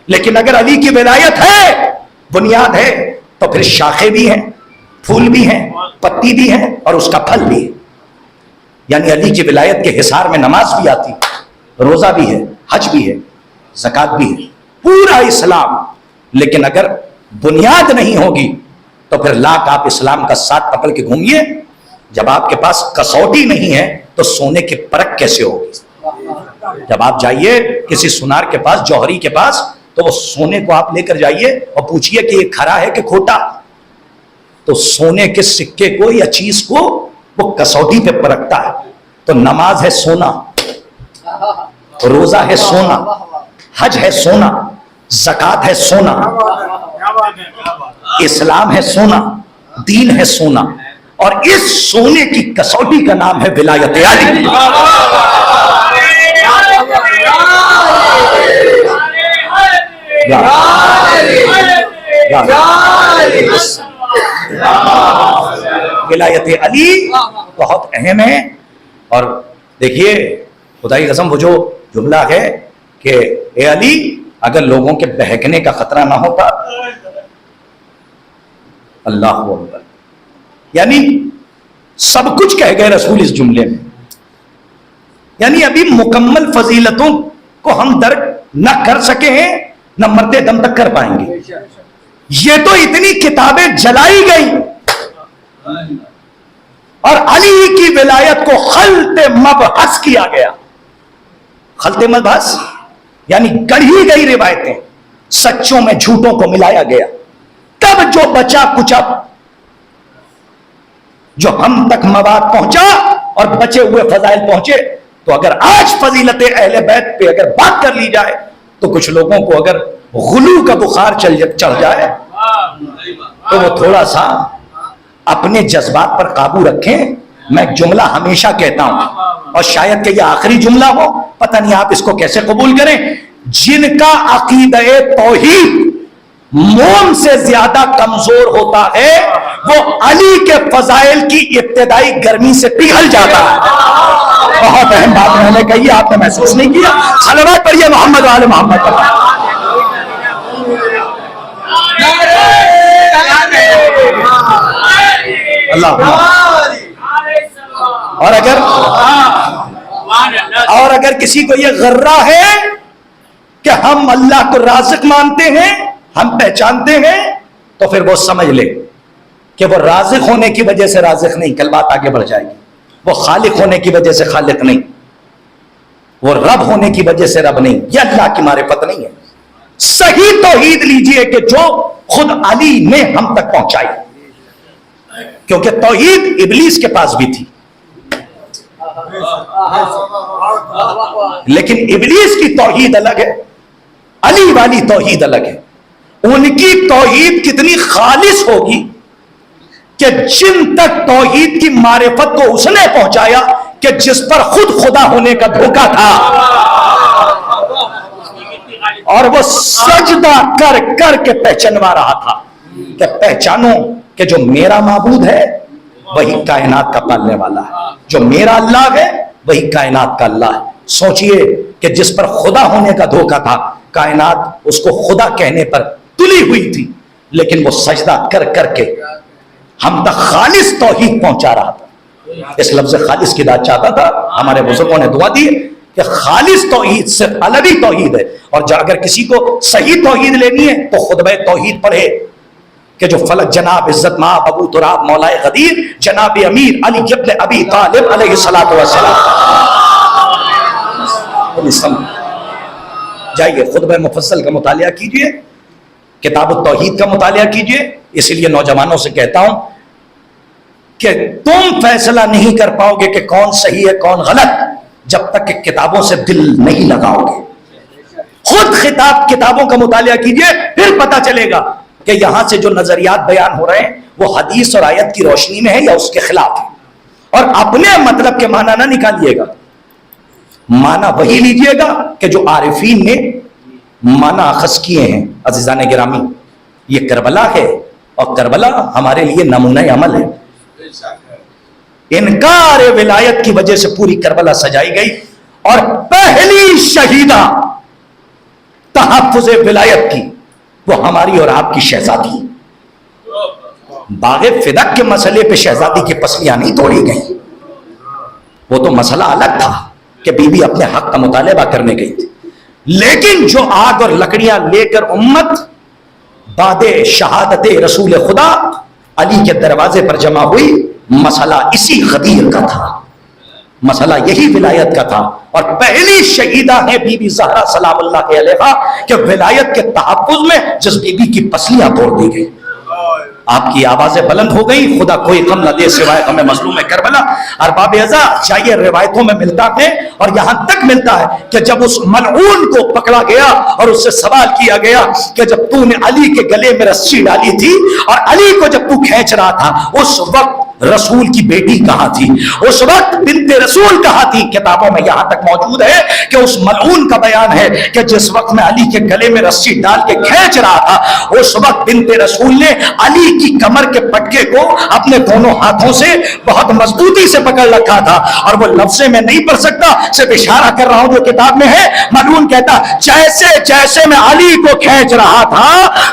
لیکن اگر علی کی ولایت ہے، بنیاد ہے، تو پھر شاخیں بھی ہیں، پھول بھی ہیں، پتی بھی ہیں، اور اس کا پھل بھی ہے۔ یعنی علی کی ولایت کے حصار میں نماز بھی آتی، روزہ بھی ہے، حج بھی ہے، زکات بھی ہے، پورا اسلام۔ لیکن اگر بنیاد نہیں ہوگی تو پھر لاکھ آپ اسلام کا ساتھ پکڑ کے گھومیے، جب آپ کے پاس کسوٹی نہیں ہے تو سونے کی پرکھ کیسے ہوگی؟ جب آپ جائیے کسی سنار کے پاس، جوہری کے پاس، تو وہ سونے کو آپ لے کر جائیے اور پوچھئے کہ یہ کھرا ہے کہ کھوٹا، تو سونے کے سکے کو یا چیز کو وہ کسوٹی پہ پرکھتا ہے۔ تو نماز ہے سونا، روزہ ہے سونا، حج ہے سونا، زکات ہے سونا، اسلام ہے سونا، دین ہے سونا، اور اس سونے کی کسوٹی کا نام ہے ولایت علی۔ ولایت علی بہت اہم ہے۔ اور دیکھیے خدا کی قسم، وہ جو جملہ ہے کہ اے علی، اگر لوگوں کے بہکنے کا خطرہ نہ ہوتا، اللہ اکبر، یعنی سب کچھ کہہ گئے رسول اس جملے میں۔ یعنی ابھی مکمل فضیلتوں کو ہم درک نہ کر سکے ہیں، نہ مرتے دم تک کر پائیں گے۔ یہ تو اتنی کتابیں جلائی گئی اور علی کی ولایت کو خلط مبحث کیا گیا۔ خلط مبحث یعنی گڑھی گئی روایتیں، سچوں میں جھوٹوں کو ملایا گیا، تب جو بچا کچا، جو ہم تک مواد پہنچا اور بچے ہوئے فضائل پہنچے۔ تو اگر آج فضیلت اہل بیت پہ اگر بات کر لی جائے تو کچھ لوگوں کو اگر غلو کا بخار چڑھ جائے تو وہ تھوڑا سا اپنے جذبات پر قابو رکھیں میں ایک جملہ ہمیشہ کہتا ہوں اور شاید کہ یہ آخری جملہ ہو، پتہ نہیں آپ اس کو کیسے قبول کریں، جن کا عقیدہ توحید موم سے زیادہ کمزور ہوتا ہے وہ علی کے فضائل کی ابتدائی گرمی سے پگھل جاتا ہے۔ بہت اہم بات میں نے کہی، آپ نے محسوس نہیں کیا؟ صلوات پڑھیے محمد وآل محمد پر۔ اللہ اور اگر کسی کو یہ غرہ ہے کہ ہم اللہ کو رازق مانتے ہیں، ہم پہچانتے ہیں، تو پھر وہ سمجھ لے کہ وہ رازق ہونے کی وجہ سے رازق نہیں، کل بات آگے بڑھ جائے گی، وہ خالق ہونے کی وجہ سے خالق نہیں، وہ رب ہونے کی وجہ سے رب نہیں، یہ اللہ کی معرفت نہیں ہے۔ صحیح توحید لیجئے کہ جو خود علی نے ہم تک پہنچائی، کیونکہ توحید ابلیس کے پاس بھی تھی، لیکن ابلیس کی توحید الگ ہے، علی والی توحید الگ ہے۔ ان کی توحید کتنی خالص ہوگی کہ جن تک توحید کی معرفت کو اس نے پہنچایا کہ جس پر خود خدا ہونے کا دھوکہ تھا، اور وہ سجدہ کر کر کے پہچانوا رہا تھا کہ پہچانو کہ جو میرا معبود ہے وہی کائنات کا پالنے والا ہے، جو میرا اللہ ہے وہی کائنات کا اللہ ہے۔ سوچئے کہ جس پر خدا ہونے کا دھوکہ تھا، کائنات اس کو خدا کہنے پر تلی ہوئی تھی، لیکن وہ سجدہ کر کر کے ہم تک خالص توحید پہنچا رہا تھا۔ اس لفظ خالص کی داد چاہتا تھا، ہمارے بزرگوں نے دعا دی کہ خالص توحید صرف الگی توحید ہے، اور اگر کسی کو صحیح توحید لینی ہے تو خطبہ توحید پڑھے کہ جو فلک جناب عزت مآب ابو تراب مولائے غدیر جناب امیر علی ابن ابی طالب علیہ الصلوۃ والسلام۔ جائیے خطبہ مفصل کا مطالعہ کیجئے، کتاب التوحید کا مطالعہ کیجئے۔ اسی لیے نوجوانوں سے کہتا ہوں کہ تم فیصلہ نہیں کر پاؤ گے کہ کون صحیح ہے کون غلط جب تک کہ کتابوں سے دل نہیں لگاؤ گے۔ خود کتابوں کا مطالعہ کیجئے، پھر پتہ چلے گا کہ یہاں سے جو نظریات بیان ہو رہے ہیں وہ حدیث اور آیت کی روشنی میں ہے یا اس کے خلاف ہے، اور اپنے مطلب کے معنی نہ نکالیے گا، معنی وہی لیجئے گا کہ جو عارفین نے معنی اخذ کیے ہیں۔ عزیزان گرامی، یہ کربلا ہے اور کربلا ہمارے لیے نمونہ عمل ہے۔ انکار ولایت کی وجہ سے پوری کربلا سجائی گئی، اور پہلی شہیدہ تحفظ ولایت کی وہ ہماری اور آپ کی شہزادی۔ باغ فدق کے مسئلے پہ شہزادی کی پسلیاں نہیں توڑی گئیں، وہ تو مسئلہ الگ تھا کہ بی بی اپنے حق کا مطالبہ کرنے گئی تھی، لیکن جو آگ اور لکڑیاں لے کر امت بعد شہادت رسول خدا علی کے دروازے پر جمع ہوئی، مسئلہ اسی غدیر کا تھا، مسئلہ یہی ولایت کا تھا، اور پہلی شہیدہ ہے بی بی زہرا سلام اللہ علیہا کہ ولایت کے تحفظ میں جس بی بی کی پسلیاں توڑ دی گئی۔ آپ کی آوازیں بلند ہو گئی، خدا کوئی غم نہ دے سوائے غم مظلوم کربلا۔ ارباب اعزا، چاہیے روایتوں میں ملتا ہے اور یہاں تک ملتا ہے کہ جب اس ملعون کو پکڑا گیا اور اس سے سوال کیا گیا کہ جب تو نے علی کے گلے میں رسی ڈالی تھی اور علی کو جب تو کھینچ رہا تھا اس وقت رسول کی بیٹی کہاں تھی، اس وقت بنت رسول کہاں تھی؟ کتابوں میں یہاں تک موجود ہے کہ اس ملعون کا بیان ہے کہ جس وقت میں علی کے گلے میں رسی ڈال کے کھینچ رہا تھا اس وقت بنت رسول نے علی کی کمر کے پٹکے کو اپنے دونوں ہاتھوں سے بہت مضبوطی سے پکڑ رکھا تھا، اور وہ لفظیں میں نہیں پڑھ سکتا، صرف اشارہ کر رہا ہوں جو کتاب میں ہے۔ ملعون کہتا جیسے جیسے میں علی کو کھینچ رہا تھا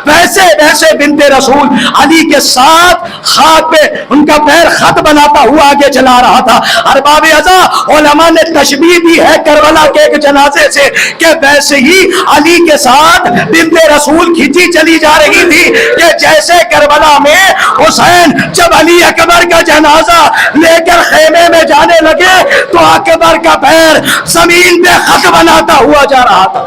ویسے ویسے بنت رسول علی کے ساتھ خاک پہ ان کا پیر خط بناتا ہوا آگے چلا رہا تھا۔ ارباب اعزا، علماء نے تشبیہ دی ہے کربلا کے ایک جنازے سے کہ ویسے ہی علی کے ساتھ بنت رسول کھینچی چلی جا رہی تھی کہ جیسے کربلا میں حسین جب علی اکبر کا جنازہ لے کر خیمے میں جانے لگے تو اکبر کا پیر زمین پہ خط بناتا ہوا جا رہا تھا۔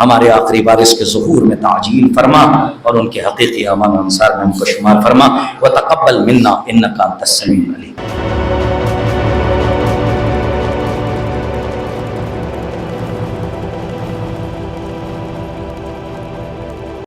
ہمارے آخری وارث کے ظہور میں تعجیل فرما اور ان کے حقیقی امان انصار میں ان کو شمار فرما وتقبل منا انک انت السمیع العلیم.